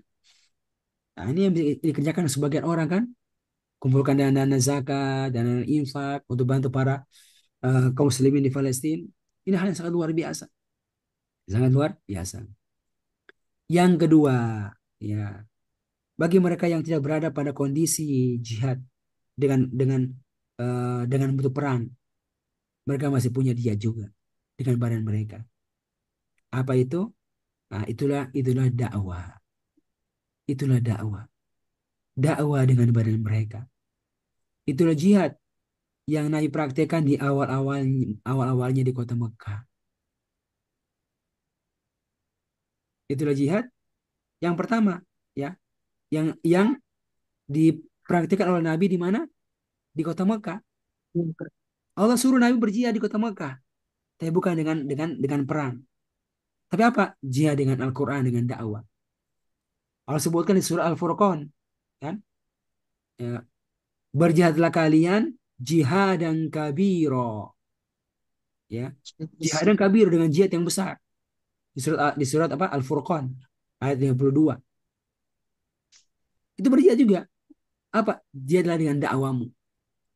Nah ini yang dikerjakan sebagian orang kan. Kumpulkan dana zakat, dana infak untuk bantu para kaum muslimin di Palestina. Ini hal yang sangat luar biasa. Sangat luar biasa. Yang kedua, ya, bagi mereka yang tidak berada pada kondisi jihad dengan bentuk perang, mereka masih punya dia juga dengan badan mereka. Apa itu? Nah, itulah dakwah. Itulah dakwah. Dakwah dengan badan mereka. Itulah jihad yang Nabi praktekkan di awal-awalnya di kota Mekah. Itulah jihad yang pertama, ya, yang dipraktikkan oleh Nabi di mana? Di kota Mekah. Allah suruh Nabi berjihad di kota Mekah, tapi bukan dengan perang. Tapi apa? Jihad dengan Al-Quran, dengan dakwah. Allah sebutkan di surah Al-Furqan, kan? Ya, berjihadlah kalian jihad dan kabiro, ya. Jihad dan kabiro dengan jihad yang besar. Di surat apa? Al-Furqan ayat 52. Itu berjihad juga. Apa? Jihadlah dengan dakwamu.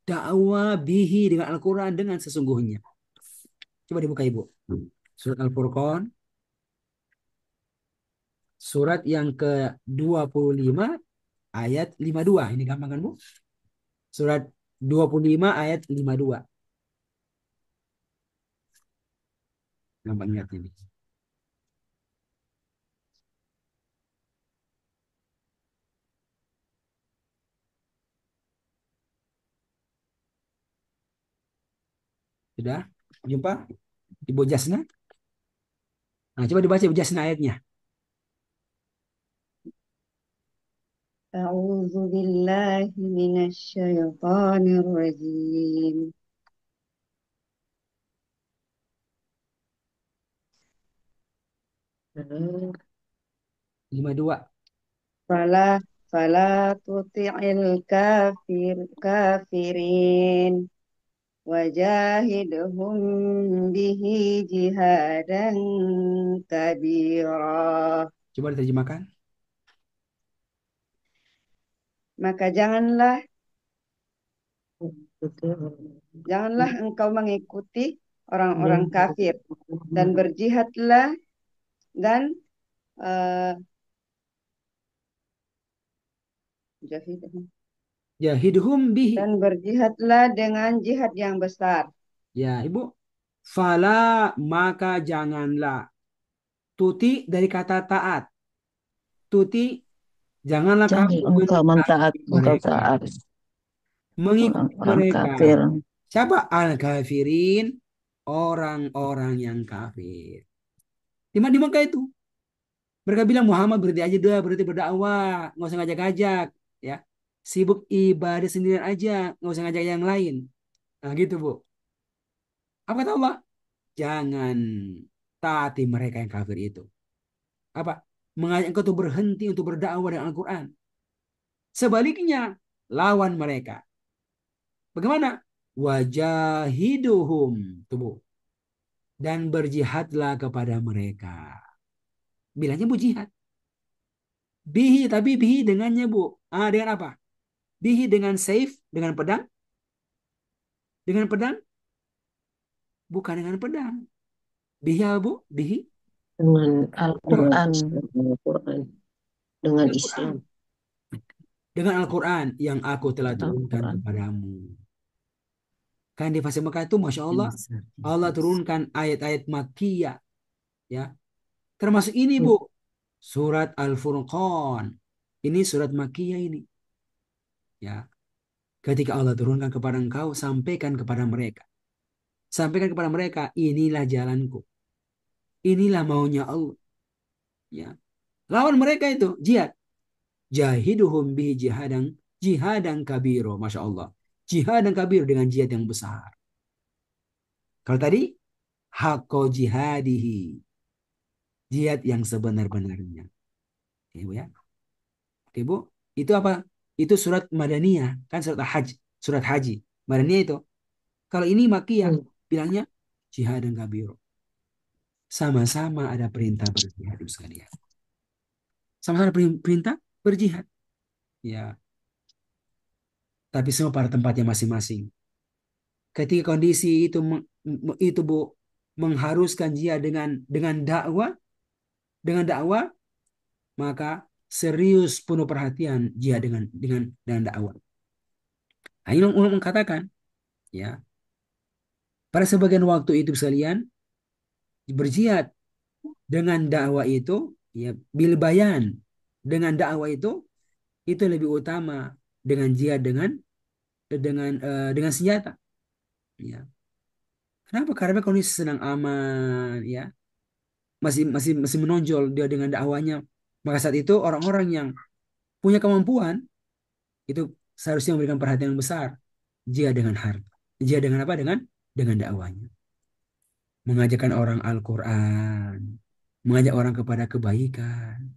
Dakwah bihi dengan Al-Quran dengan sesungguhnya. Coba dibuka Ibu. Surat Al-Furqan, surat yang ke-25 ayat 52. Ini gampang kan Bu? Surat 25 ayat 52. Gampang ingat ini. Sudah? Jumpa? Ibu Jasna? Nah, coba dibaca Ibu Jasna ayatnya. أعوذ بالله من الشيطان الرجيم 52. Fala fala tuti'il kafirin wajahidhum bihi jihadan kabira. Coba diterjemahkan. Maka janganlah engkau mengikuti orang-orang kafir dan berjihadlah dan eh, Jahidhum bihi. dan berjihadlah dengan jihad yang besar. Ya, Ibu. Fala maka janganlah. Tuti dari kata taat. Tuti janganlah Jangan kamu engkau mentaati engkau mereka. taat Mengikuti orang-orang mereka. kafir. Siapa? Al-kafirin. Orang-orang yang kafir. Di Mekah itu. Mereka bilang Muhammad berhenti aja deh, berhenti berdakwah, nggak usah ngajak-ngajak, ya. Sibuk ibadah sendirian aja, nggak usah ngajak yang lain. Nah gitu Bu. Apa kata Allah? Jangan taati mereka yang kafir itu. Apa? Mengajak engkau tuh berhenti untuk berdakwah dengan Al-Quran. Sebaliknya, lawan mereka. Bagaimana? Wajahiduhum. Tuh Bu. Dan berjihadlah kepada mereka. Bilangnya Bu jihad. Bihi, tapi bihi dengannya Bu. Dengan apa? Bihi dengan saif, dengan pedang. Dengan pedang? Bukan dengan pedang. Bihi apa Bu? Bihi? Dengan Al-Quran, dengan Al-Quran. Islam, Dengan Al-Quran yang aku telah turunkan Al-Quran. kepadamu. Kan di fase Mekah itu Masya Allah. Allah turunkan ayat-ayat Makkiyah. Ya. Termasuk ini Bu. Surat Al-Furqan. Ini surat Makkiyah ini. Ya. Ketika Allah turunkan kepada engkau, sampaikan kepada mereka. Sampaikan kepada mereka, inilah jalanku. Inilah maunya Allah. Ya. Lawan mereka itu, jihad. Jahiduhum bihi jihadan kabiro. Masya Allah. Jihadan kabiro dengan jihad yang besar. Kalau tadi, hakko jihadihi. Jihad yang sebenar-benarnya. Ibu ya. Oke Bu. Itu apa? Itu surat Madaniyah. Kan surat Hajj. Surat Haji. Madaniyah itu. Kalau ini Makiyah. Bilangnya jihadan kabiro. Sama-sama ada perintah berjihad Ibu sekalian. Sama-sama ada perintah berjihad. Ya. Tapi semua pada tempatnya masing-masing. Ketika kondisi itu Bu mengharuskan dia dengan dakwah maka serius penuh perhatian dia dengan dakwah. Nah, ini ulama mengatakan ya pada sebagian waktu itu sekalian berjihad dengan dakwah itu ya bil bayan dengan dakwah itu lebih utama dengan jihad dengan senjata. Ya. Kenapa? Karena kondisi senang aman, ya masih menonjol dia dengan dakwahnya. Maka saat itu orang-orang yang punya kemampuan itu seharusnya memberikan perhatian yang besar. Jihad dengan harta, jihad dengan apa? Dengan dakwahnya. Mengajarkan orang Al-Quran, mengajak orang kepada kebaikan,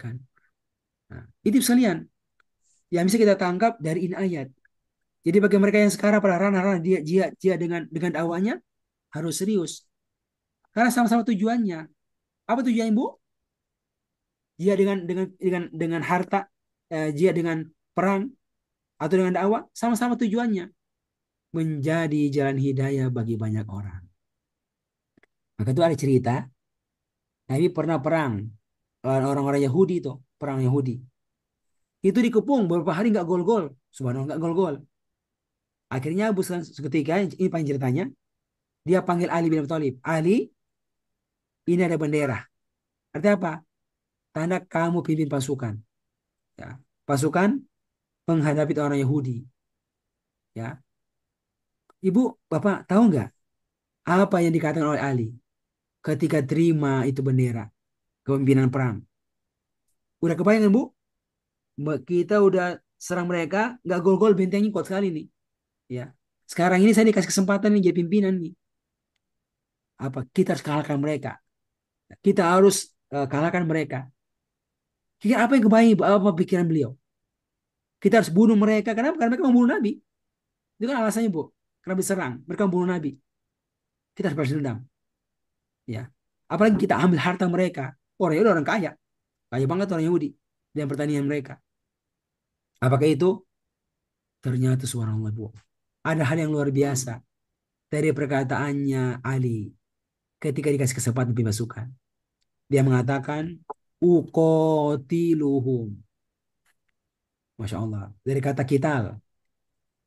kan? Nah, itu sekalian yang bisa kita tangkap dari ini ayat. Jadi bagi mereka yang sekarang pada ranah-ranah dia jihad dengan dakwahnya harus serius. Karena sama-sama tujuannya. Apa tujuannya Bu? Jihad dengan harta, jihad dengan perang atau dengan dakwah, sama-sama tujuannya menjadi jalan hidayah bagi banyak orang. Maka itu ada cerita, Nabi pernah perang orang-orang Yahudi itu, perang Yahudi. Itu dikepung beberapa hari nggak gol-gol, subhanallah nggak gol-gol. Akhirnya Abu Sufyan seketika ini panjang ceritanya, dia panggil Ali bin Abi Thalib. Ali, ini ada bendera. Artinya apa? Tanda kamu pimpin pasukan. Ya. Pasukan menghadapi orang Yahudi. Ya. Ibu, Bapak tahu nggak apa yang dikatakan oleh Ali ketika terima itu bendera kepemimpinan perang? Udah kebayang Bu? Kita udah serang mereka, nggak gol-gol bentengnya kuat sekali nih. Ya. Sekarang ini saya dikasih kesempatan nih jadi pimpinan nih. Apa? Kita harus kalahkan mereka. Kita harus kalahkan mereka. Kira apa yang kebayang Ibu? Apa pikiran beliau? Kita harus bunuh mereka. Kenapa? Karena mereka membunuh Nabi. Itu kan alasannya Bu. Karena diserang. Mereka membunuh Nabi. Kita harus balas dendam. Ya. Apalagi kita ambil harta mereka. Orang Yahudi orang kaya. Kaya banget orang Yahudi. Dan pertanian mereka. Apakah itu? Ternyata subhanallah Bu. Ada hal yang luar biasa. Dari perkataannya Ali. Ketika dikasih kesempatan pemasukan. Dia mengatakan. Uqatiluhum. Masya Allah. Dari kata kital.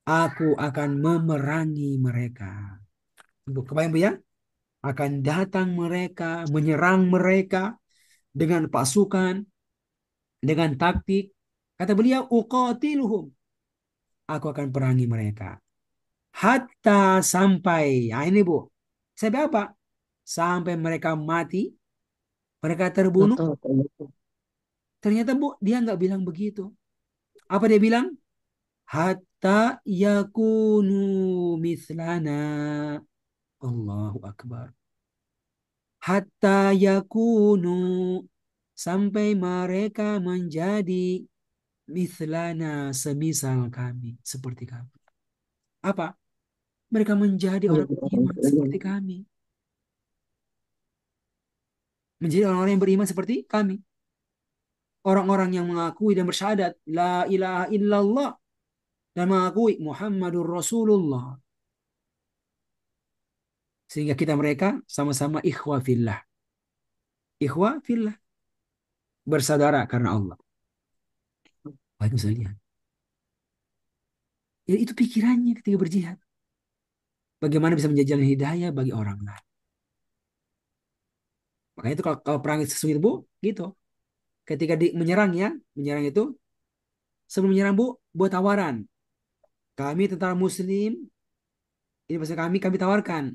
Aku akan memerangi mereka. Bu, kebayang Bu ya? Akan datang mereka, menyerang mereka dengan pasukan, dengan taktik. Kata beliau, uqatiluhum. Aku akan perangi mereka. Hatta sampai, nah ini Bu, sampai apa? Sampai mereka mati, mereka terbunuh. Betul, betul. Ternyata Bu, dia nggak bilang begitu. Apa dia bilang? Hatta yakunu mislana. Allahu Akbar. Hatta yakunu. Sampai mereka menjadi mithlana semisal kami. Seperti kami. Apa? Mereka menjadi orang beriman seperti kami. Menjadi orang-orang yang beriman seperti kami. Orang-orang yang mengakui dan bersyahadat. La ilaha illallah. Dan mengakui Muhammadur Rasulullah. Sehingga kita mereka sama-sama ikhwa fillah. Ikhwa fillah. Bersaudara karena Allah. Baik sekalian. Ya, itu pikirannya ketika berjihad. Bagaimana bisa menjajalkan hidayah bagi orang lain. Makanya itu kalau perang sesungguhnya Bu, gitu. Ketika menyerang ya, menyerang itu sebelum menyerang Bu, buat tawaran. Kami tentara Muslim, ini maksud kami tawarkan,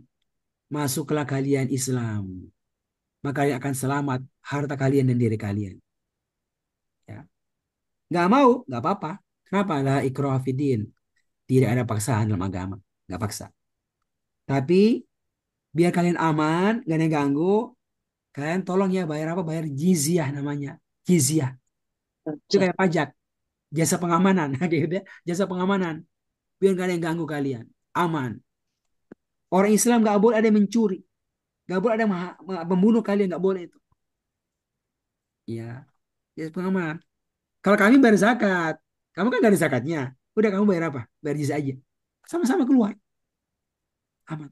masuklah kalian Islam, maka kalian akan selamat harta kalian dan diri kalian. Ya, nggak mau, nggak apa-apa. Kenapa? La ikraha fiddin. Tidak ada paksaan dalam agama, nggak paksa. Tapi biar kalian aman, gak ada yang ganggu, kalian tolong ya bayar apa? Bayar jizyah namanya, jizyah. Itu kayak pajak, jasa pengamanan, gitu ya. Jasa pengamanan. Biar gak ada yang ganggu kalian, aman. Orang Islam gak boleh ada yang mencuri, gak boleh ada yang membunuh kalian, gak boleh itu. Ya, jasa pengamanan. Kalau kami bayar zakat, kamu kan gak ada zakatnya. Udah kamu bayar apa? Bayar jizyah aja. Sama-sama keluar, aman.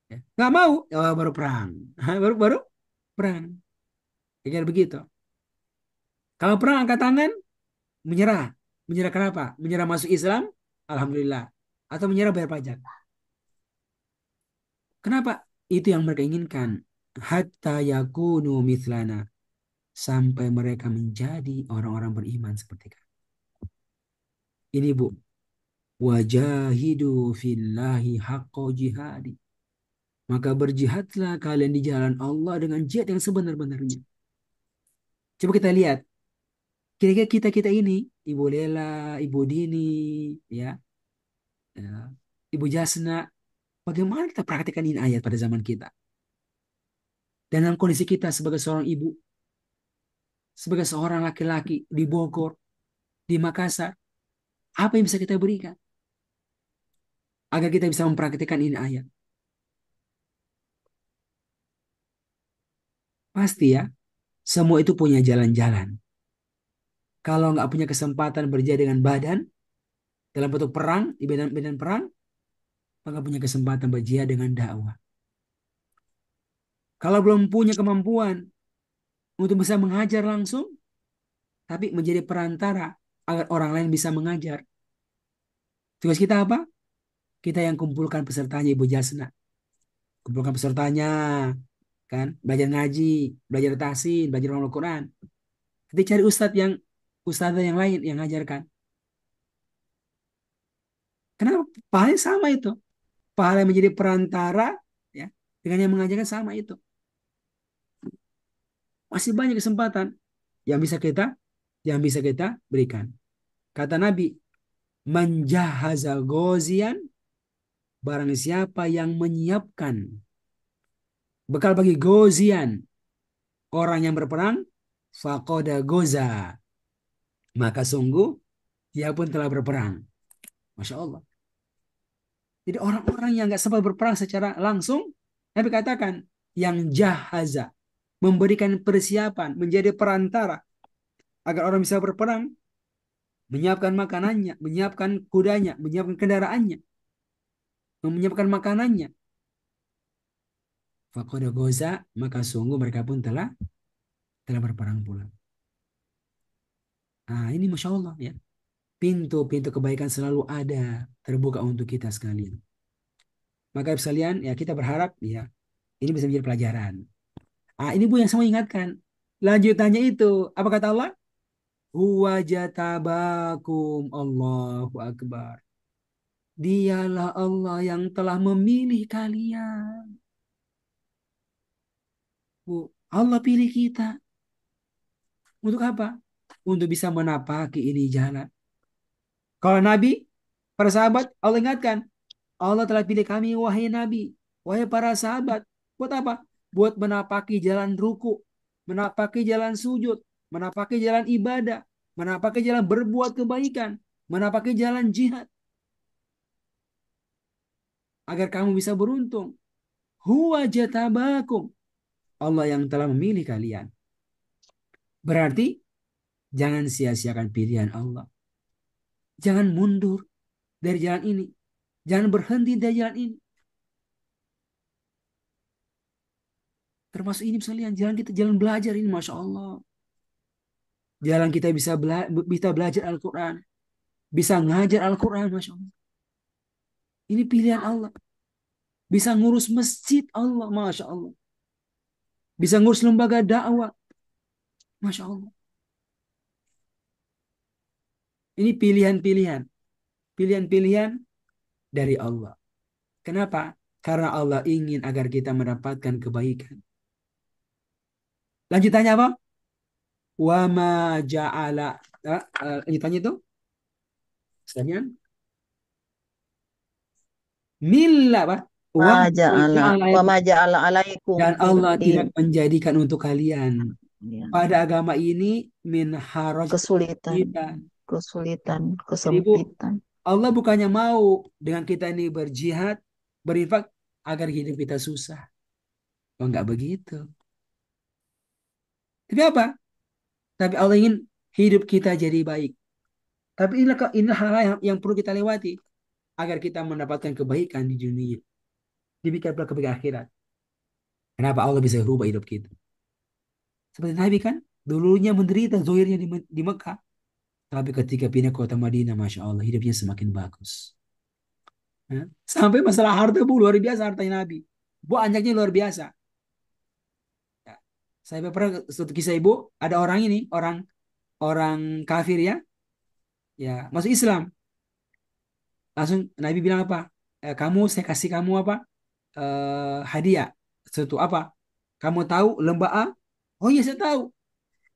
Ya. Gak mau, ya baru perang. baru baru perang. Kayak begitu. Kalau perang angkat tangan, menyerah. Menyerah kenapa? Menyerah masuk Islam, alhamdulillah. Atau menyerah bayar pajak. Kenapa? Itu yang mereka inginkan. Hatta yakunu mithlana. Sampai mereka menjadi orang-orang beriman seperti kami. Ini Bu. Wajahidu fillahi haqqa jihadi. Maka berjihadlah kalian di jalan Allah dengan jihad yang sebenar-benarnya. Coba kita lihat. Kira-kira kita ini, Ibu Lela, Ibu Dini, ya, Ibu Jasna, bagaimana kita praktekkan ini ayat pada zaman kita? Dan dalam kondisi kita sebagai seorang ibu, sebagai seorang laki-laki di Bogor, di Makassar, apa yang bisa kita berikan agar kita bisa mempraktikkan ini ayat? Pasti ya, semua itu punya jalan-jalan. Kalau nggak punya kesempatan berjaya dengan badan dalam bentuk perang, di medan perang, maka punya kesempatan berjaya dengan dakwah. Kalau belum punya kemampuan untuk bisa mengajar langsung, tapi menjadi perantara agar orang lain bisa mengajar. Tugas kita apa? Kita yang kumpulkan pesertanya Ibu Jasna. Kumpulkan pesertanya, kan? Belajar ngaji, belajar tahsin, belajar Al-Quran. Nanti cari ustadz yang lain yang ngajarkan. Kenapa? Pahalanya sama itu. Pahala yang menjadi perantara, ya, dengan yang mengajarkan sama itu. Masih banyak kesempatan yang bisa kita berikan. Kata Nabi, manjahaza gozian, barang siapa yang menyiapkan Bekal bagi gozian. Orang yang berperang. Fakoda goza. Maka sungguh dia pun telah berperang. Masya Allah. Jadi orang-orang yang nggak sempat berperang secara langsung, Nabi katakan yang jahaza, memberikan persiapan, menjadi perantara agar orang bisa berperang, menyiapkan makanannya, menyiapkan kudanya, menyiapkan kendaraannya, menyiapkan makanannya. Fakoda goza, maka sungguh mereka pun telah berperang pula. Nah, ini masya Allah ya. Pintu-pintu kebaikan selalu ada terbuka untuk kita sekalian. Maka sekalian ya kita berharap ya ini bisa menjadi pelajaran. Ah, ini Bu yang saya mau ingatkan. Lanjutannya itu, apa kata Allah? Huwa jatabakum, Allahu Akbar. Dialah Allah yang telah memilih kalian. Bu, Allah pilih kita. Untuk apa? Untuk bisa menapaki ini jalan. Kalau Nabi, para sahabat, Allah ingatkan. Allah telah pilih kami, wahai Nabi. Wahai para sahabat. Buat apa? Buat menapaki jalan ruku. Menapaki jalan sujud. Menapaki jalan ibadah. Menapaki jalan berbuat kebaikan. Menapaki jalan jihad. Agar kamu bisa beruntung. Huwa jatabakum. Allah yang telah memilih kalian. Berarti jangan sia-siakan pilihan Allah. Jangan mundur dari jalan ini. Jangan berhenti dari jalan ini. Termasuk ini misalnya jalan kita, jalan belajar ini Masya Allah. Jalan kita bisa belajar Al-Quran. Bisa ngajar Al-Quran Masya Allah. Ini pilihan Allah. Bisa ngurus masjid Allah Masya Allah. Bisa ngurus lembaga dakwah. Masya Allah. Ini pilihan-pilihan. Pilihan-pilihan dari Allah. Kenapa? Karena Allah ingin agar kita mendapatkan kebaikan. Lanjutannya apa? Wa ma ja'ala. Lanjutannya itu? Sekalian. Milla apa? Wa ma Wa ma ja'ala alaikum dan Allah fid tidak menjadikan untuk kalian ya, pada agama ini min haraj kesulitan, kita. kesulitan, Jadi Bu, kesempitan. Allah bukannya mau dengan kita ini berjihad, berinfak agar hidup kita susah. Oh, enggak begitu. Tapi apa? Tapi Allah ingin hidup kita jadi baik. Tapi inilah hal yang perlu kita lewati agar kita mendapatkan kebaikan di dunia. Demikian pula kebaikan akhirat. Kenapa Allah bisa rubah hidup kita? Seperti Nabi kan, dulunya menderita zohirnya di Mekah. Tapi ketika pindah ke kota Madinah, Masya Allah, hidupnya semakin bagus. Ya. Sampai masalah harta, Bu, luar biasa hartanya Nabi. Bu, anjaknya luar biasa. Ya. Saya pernah suatu kisah Ibu, ada orang ini, orang orang kafir ya, ya masuk Islam. Langsung Nabi bilang apa? Saya kasih kamu apa? Hadiah. Sesuatu apa? Kamu tahu lembah A? Oh iya saya tahu.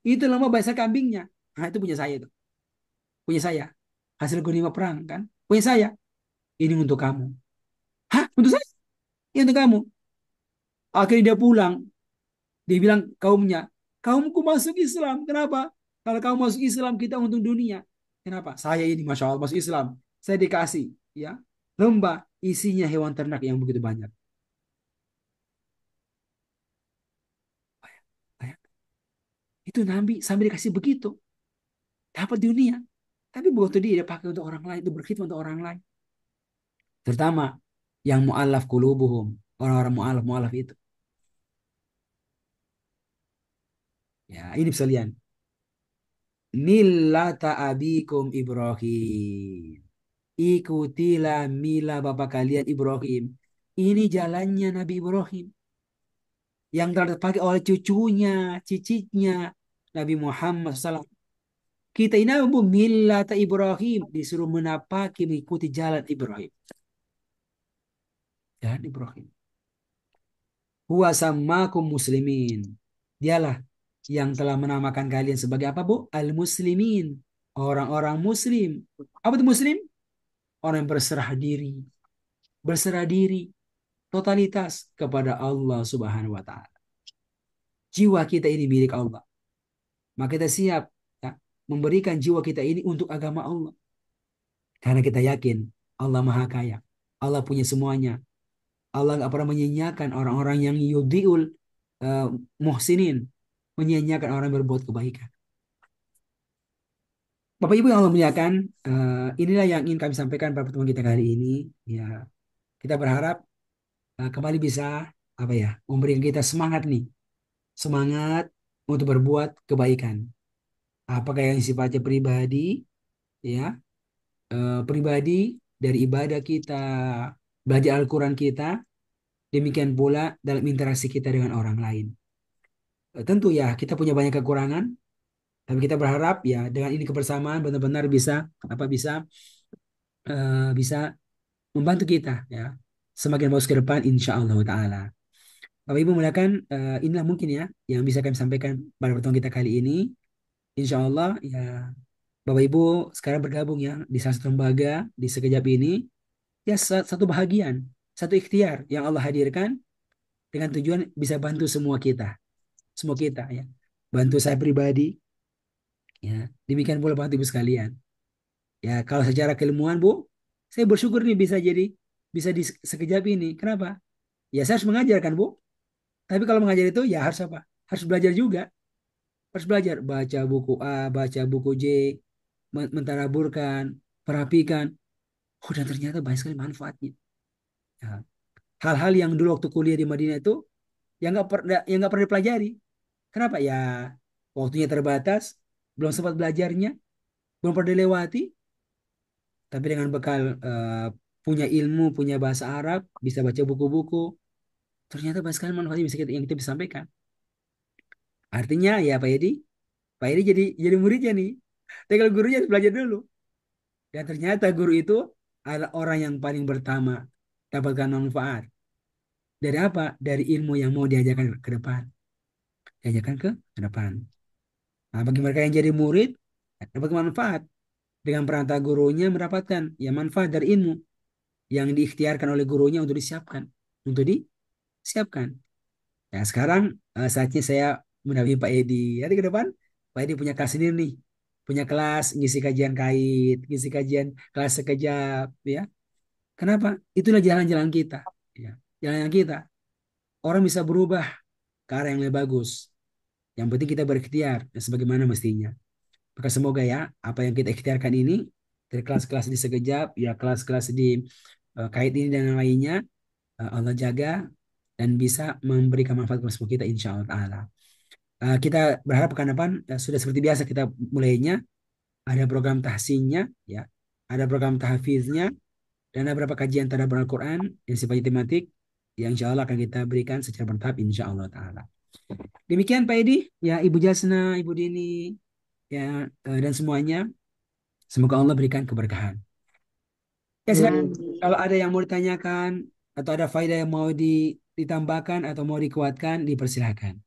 Itu lembah besar kambingnya. Nah itu punya saya itu. Punya saya. Hasil ghanimah perang kan? Punya saya. Ini untuk kamu. Hah? Untuk saya? Ini untuk kamu. Akhirnya dia pulang. Dia bilang kaumnya, kaumku masuk Islam. Kenapa? Kalau kamu masuk Islam, kita untung dunia. Kenapa? Saya ini, Masya Allah, masuk Islam. Saya dikasih, ya, lembah isinya hewan ternak yang begitu banyak. Itu Nabi sampai dikasih begitu. Dapat dunia. Tapi begitu dia pakai untuk orang lain, itu berkhidmat untuk orang lain. Terutama yang mu'allaf qulubuhum, orang-orang mu'allaf itu. Ya, ini sekalian. Millata abikum Ibrahim. Ikutilah mila bapak kalian Ibrahim. Ini jalannya Nabi Ibrahim. Yang telah dipakai oleh cucunya, cicitnya Nabi Muhammad SAW. Kita ini apa? Millata Ibrahim. Disuruh menapaki mengikuti jalan Ibrahim. Jalan Ibrahim. Huwa sammakum muslimin. Dialah yang telah menamakan kalian sebagai apa, Bu? Al-muslimin. Orang-orang muslim. Apa itu muslim? Orang yang berserah diri. Berserah diri. totalitas kepada Allah Subhanahu wa taala. Jiwa kita ini milik Allah. Maka kita siap, ya, memberikan jiwa kita ini untuk agama Allah. Karena kita yakin Allah Maha Kaya. Allah punya semuanya. Allah nggak pernah menyia-nyiakan orang-orang yang yudiul eh, muhsinin, menyia-nyiakan orang yang berbuat kebaikan. Bapak Ibu yang Allah muliakan, inilah yang ingin kami sampaikan pada pertemuan kita kali ini. Ya, kita berharap kembali bisa apa ya, memberikan kita semangat nih, semangat untuk berbuat kebaikan. Apakah yang sifatnya pribadi, ya, pribadi dari ibadah kita, belajar Al-Quran kita, demikian pula dalam interaksi kita dengan orang lain. Tentu ya kita punya banyak kekurangan, tapi kita berharap ya dengan ini kebersamaan benar-benar bisa apa bisa membantu kita ya semakin bagus ke depan insya Allah Taala. Bapak Ibu muliakan, inilah mungkin ya yang bisa kami sampaikan pada pertemuan kita kali ini. Insya Allah ya Bapak Ibu sekarang bergabung ya di salah satu lembaga di sekejap ini ya satu bahagian, satu ikhtiar yang Allah hadirkan dengan tujuan bisa bantu semua kita ya. Bantu saya pribadi ya, demikian pula bantu Ibu sekalian. Ya, kalau secara keilmuan Bu, saya bersyukur nih bisa di sekejap ini. Kenapa? Ya saya harus mengajar kan Bu. Tapi kalau mengajar itu ya harus apa? Harus belajar juga. Harus belajar baca buku A, baca buku J, mentadaburkan, perhatikan. Oh dan ternyata banyak sekali manfaatnya. Ya. Hal-hal yang dulu waktu kuliah di Madinah itu yang nggak pernah dipelajari. Kenapa? Ya waktunya terbatas, belum sempat belajarnya, belum pernah dilewati. Tapi dengan bekal punya ilmu, punya bahasa Arab, bisa baca buku-buku, ternyata banyak sekali manfaat yang kita bisa sampaikan. Artinya ya Pak Edi jadi muridnya nih. Tapi kalau gurunya harus belajar dulu. Dan ternyata guru itu adalah orang yang paling pertama dapatkan manfaat. Dari apa? Dari ilmu yang mau diajarkan ke depan. Diajarkan ke depan. Nah, bagi mereka yang jadi murid, dapat manfaat. Dengan perantara gurunya mendapatkan ya manfaat dari ilmu yang diikhtiarkan oleh gurunya untuk disiapkan. Untuk disiapkan. Ya, sekarang saatnya saya mendampingi Pak Edi. Nanti ke depan, Pak Edi punya kelas sendiri nih. Punya kelas, ngisi kajian kait, ngisi kajian kelas sekejap. Ya. Kenapa? Itulah jalan-jalan kita. Ya. Jalan kita. Orang bisa berubah ke arah yang lebih bagus. Yang penting kita berikhtiar ya, sebagaimana mestinya. Maka semoga ya, apa yang kita ikhtiarkan ini, dari kelas-kelas di sekejap, ya kelas-kelas di kait ini dan yang lainnya, Allah jaga dan bisa memberikan manfaat kepada semua kita insya Allah Ta'ala. Kita berharap pekan depan sudah seperti biasa kita mulainya ada program tahsinnya ya, ada program tahfiznya dan ada beberapa kajian tadabbur Al-Quran yang sifatnya tematik yang insya Allah akan kita berikan secara bertahap insya Allah Ta'ala. Demikian Pak Edi, ya Ibu Jasna, Ibu Dini, ya dan semuanya. Semoga Allah berikan keberkahan. Ya silakan kalau ada yang mau ditanyakan atau ada faedah yang mau ditambahkan atau mau dikuatkan, dipersilahkan.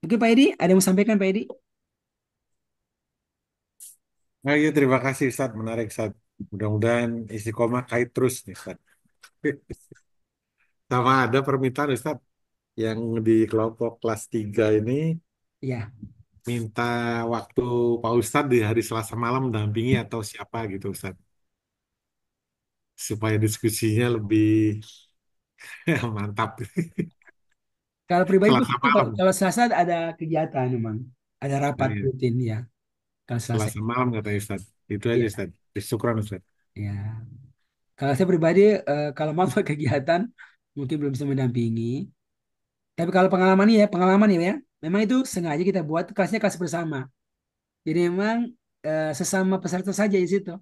Mungkin Pak Edi, ada yang mau sampaikan Pak Edi? Nah, iya, terima kasih Ustaz, menarik Ustaz. Mudah-mudahan istiqomah kait terus nih Ustaz. Sama ada permintaan Ustaz yang di kelompok kelas 3 ini Ya, minta waktu Pak Ustadz di hari Selasa malam mendampingi atau siapa gitu Ustaz. Supaya diskusinya lebih mantap. kalau pribadi Selasa kalau, malam. kalau Selasa ada kegiatan memang, ada Ya, rapat ya. rutin ya. Kalau Selasa, Selasa malam katanya Ustaz. Itu aja ya, Ustaz. Syukran Ustaz. ya. Kalau saya pribadi, kalau mau kegiatan mungkin belum bisa mendampingi. Tapi kalau pengalaman ya, memang itu sengaja kita buat kelasnya kelas bersama. Jadi memang sesama peserta saja di situ.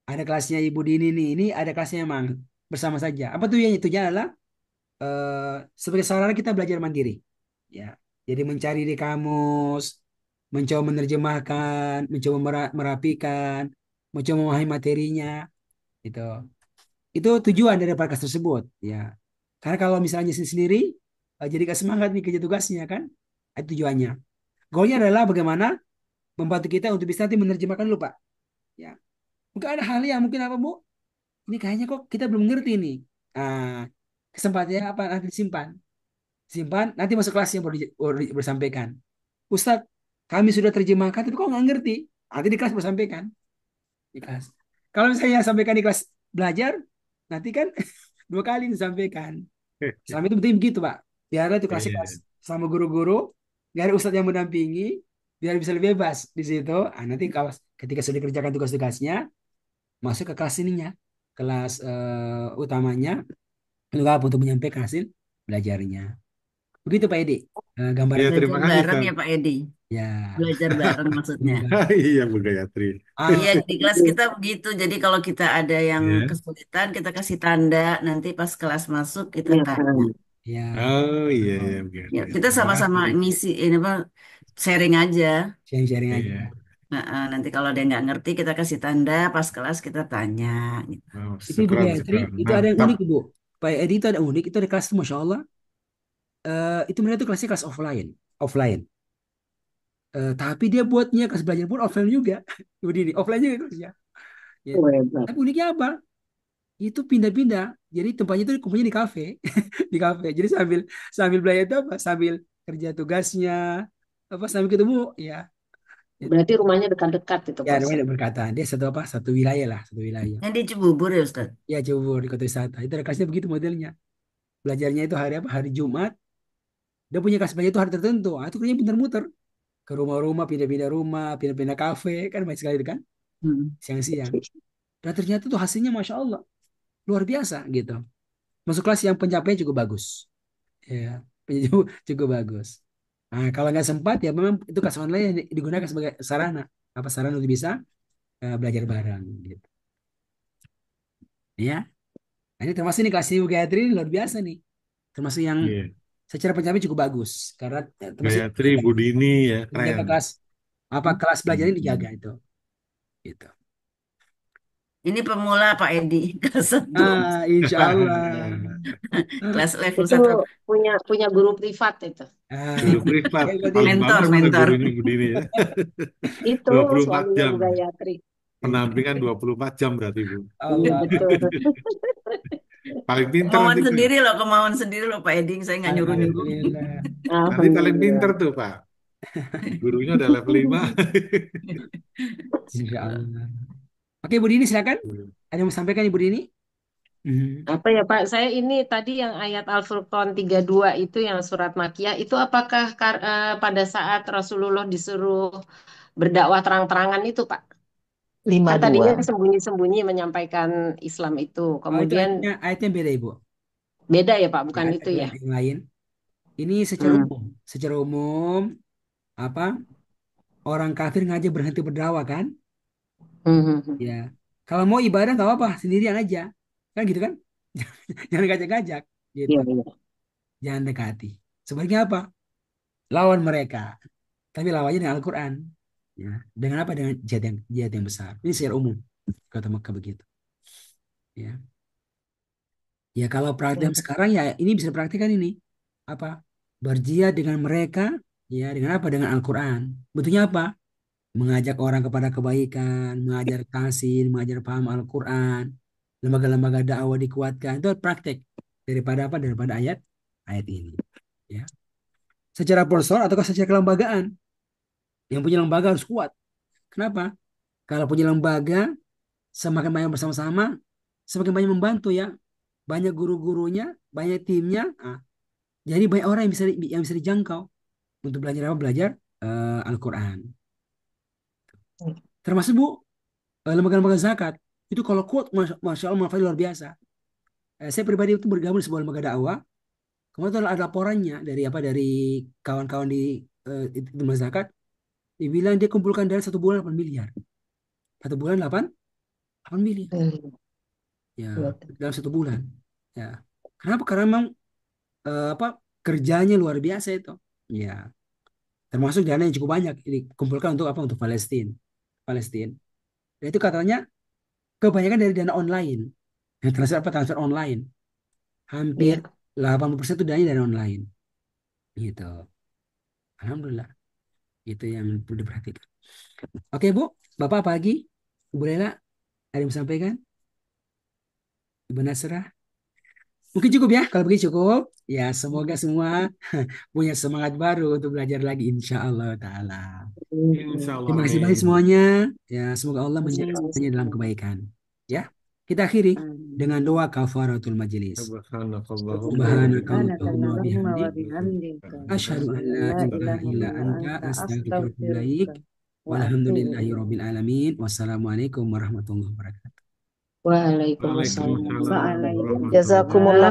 Ada kelasnya Ibu Dini nih, ini ada kelasnya memang bersama saja. Apa tuh ya? Itunya adalah sebagai sarana kita belajar mandiri. Ya, jadi mencari di kamus, mencoba menerjemahkan, mencoba merapikan, mencoba memahami materinya, itu. Itu tujuan dari podcast tersebut, ya. Karena kalau misalnya sendiri, jadi gak semangat nih kerja tugasnya kan? Itu tujuannya. Goalnya adalah bagaimana membantu kita untuk bisa nanti menerjemahkan dulu, Pak. Ya. Mungkin ada hal yang mungkin apa, Bu? Ini kayaknya kok kita belum ngerti nih. Ah, kesempatannya apa? Nanti simpan. Simpan, nanti masuk kelas yang baru disampaikan. Ustadz, kami sudah terjemahkan, tapi kok nggak ngerti. Nanti di kelas baru sampaikan. Di kelas. Kalau misalnya sampaikan di kelas belajar, nanti kan 2 kali disampaikan. Selama itu penting begitu, Pak. Biar itu kelasnya kelas Iya. sama guru-guru, biar ustadz yang mendampingi, biar bisa lebih bebas di situ. Ah, nanti kalau ketika sudah dikerjakan tugas-tugasnya, masuk ke kelas ininya, kelas utamanya, untuk apa? Untuk menyampaikan hasil belajarnya. Begitu Pak Edi. Iya, Gambaran terima Belajar kasih, bareng Ustaz. ya Pak Edi. ya. Belajar bareng maksudnya. Iya. Iya, Bu Gayatri. Iya, Ah, di kelas kita begitu. Jadi kalau kita ada yang Ya. kesulitan, kita kasih tanda. Nanti pas kelas masuk, kita tanya. ya. Oh, iya, iya, Bu Ya, Gayatri. kita Terima sama-sama kasih. ngisi ini apa sharing aja. Sharing-sharing aja. Iya. Nanti kalau ada yang nggak ngerti kita kasih tanda, pas kelas kita tanya. Gitu. Oh, Itu Ibu syukran, Gayatri, syukran. itu ada yang Mantap. unik Ibu. Pak Edi itu ada unik, itu ada kelas itu Masya Allah. Itu mereka itu kelasnya kelas offline. Offline. Tapi dia buatnya kelas belajar pun offline juga. Begini, offline juga kelasnya. Ya. Oh, hebat. Tapi uniknya apa? Itu pindah-pindah. Jadi tempatnya itu kumpulnya di kafe. Di kafe. Jadi sambil sambil belajar itu apa? Sambil kerja tugasnya, apa sambil ketemu ya. Berarti rumahnya dekat-dekat itu Ya Pak namanya Ustadz. berkata dia satu apa? Satu wilayah lah, satu wilayah. Yang di Cibubur ya Ustaz? Ya Cibubur di Kota Wisata. Itu ada kelasnya begitu modelnya. Belajarnya itu hari apa? Hari Jumat. Dia punya kelas belajar itu hari tertentu. Ah, itu kerjanya muter-muter ke rumah-rumah, pindah-pindah rumah, pindah-pindah kafe, kan banyak sekali itu kan, Hmm. siang-siang. Dan ternyata tuh hasilnya Masya Allah luar biasa gitu. Masuk kelas yang pencapaian cukup bagus, ya, cukup bagus. Nah, kalau nggak sempat ya memang itu kelas online yang digunakan sebagai sarana, apa sarana untuk bisa belajar bareng gitu. Ya, nah, ini termasuk nih kelas Ibu Gayatri ini luar biasa nih, termasuk yang Iya. secara pencapaian cukup bagus karena termasuk Gayatri, Budini, ya, menjaga keren. kelas apa kelas belajar ini dijaga itu, gitu. Ini pemula Pak Edi, kelas 1. Insya Allah. Kelas level Itu 1. punya punya guru privat itu. Guru privat. Ya, berarti Paling Mentor, bagus itu mentor. gurunya Budini ya. Itu 24 suaminya jam. Bu Gayatri. Penampingan 24 jam berarti, Bu. Allah. Betul. Paling pintar Kemauan nanti, Bu. sendiri loh, kemauan sendiri loh Pak Edi. Saya nggak nyuruh-nyuruh. Alhamdulillah. Nanti paling pintar Alhamdulillah. tuh, Pak. Gurunya udah level 5. Insya Allah. Oke, Bu Dini silakan. Ada yang mau sampaikan Ibu Dini? Mhm. Apa ya Pak? Saya ini tadi yang ayat Al-Furqan 32 itu yang surat Makkiyah itu apakah pada saat Rasulullah disuruh berdakwah terang-terangan itu Pak? Kan tadinya 52. sembunyi-sembunyi menyampaikan Islam itu. Oh, itu Kemudian ayatnya beda Ibu. beda ya Pak, Ya, bukan ayat itu ya? yang lain. Ini secara Hmm. umum. Secara umum apa orang kafir ngajak berhenti berdakwah kan? Hmm. Ya. Kalau mau ibadah nggak apa-apa, sendirian aja. Kan gitu kan? Jangan ngajak-ngajak gitu. Iya, iya. Jangan dekati. Sebaliknya apa? Lawan mereka. Tapi lawannya dengan Al-Quran. Ya. Dengan apa? Dengan jihad yang besar. Ini secara umum. Kata Mekah begitu. Ya. Ya kalau praktek sekarang ya ini bisa dipraktikkan ini. Apa? Berjihad dengan mereka. Ya dengan apa? Dengan Al-Quran. Bentuknya apa? Mengajak orang kepada kebaikan. Mengajar kasih. Mengajar paham Al-Quran. Lembaga-lembaga dakwah dikuatkan. Itu praktek. Daripada apa? Daripada ayat ini. Ya. Secara personal atau secara kelembagaan. Yang punya lembaga harus kuat. Kenapa? Kalau punya lembaga, semakin banyak bersama-sama, semakin banyak membantu ya. Banyak guru-gurunya, banyak timnya. Jadi banyak orang yang bisa dijangkau untuk belajar apa? Belajar Al-Quran. Termasuk Bu, lembaga-lembaga zakat. Itu kalau kuat, Masya Allah, manfaat luar biasa. Saya pribadi itu bergabung di sebuah lembaga dakwah. Kemudian ada laporannya dari apa? Dari kawan-kawan di lembaga zakat. Dibilang dia kumpulkan dari 1 bulan 8 miliar. 1 bulan 8 miliar. Ya, dalam 1 bulan. Ya. Kenapa? Karena memang apa kerjanya luar biasa itu. Ya, termasuk dana yang cukup banyak dikumpulkan untuk apa? Untuk Palestina. Palestina. Dan itu katanya kebanyakan dari dana online. Ya, transfer online. Hampir Iya. 80% itu dananya dari online. Gitu. Alhamdulillah. Itu yang perlu diperhatikan. Oke, Bu. Bapak apa lagi? Bu Lela, ada yang mau sampaikan? Ibu Nasrah? Mungkin cukup ya, kalau begitu cukup. Ya, semoga semua punya semangat baru untuk belajar lagi insya Allah ta'ala. Insya Allah, Terima kasih banyak amin. semuanya. Ya, semoga Allah Amin. menjadikannya dalam kebaikan. Ya, kita akhiri dengan doa kafaratul majelis. Subhanakallahumma wa Subhanakallahumma wa Subhanakallahumma wa bihamdik. bihamdika. Asyhadu an la La ilaha ilaha illa illa anta anta astaghfiruka wa atubu ilaik. astaghfiruka wa atubu Walhamdulillahi ilaik. rabbil alamin. Wassalamualaikum warahmatullahi wabarakatuh. Waalaikumsalam. Waalaikumsalam Waalaikumsalam. warahmatullahi Jazakumullah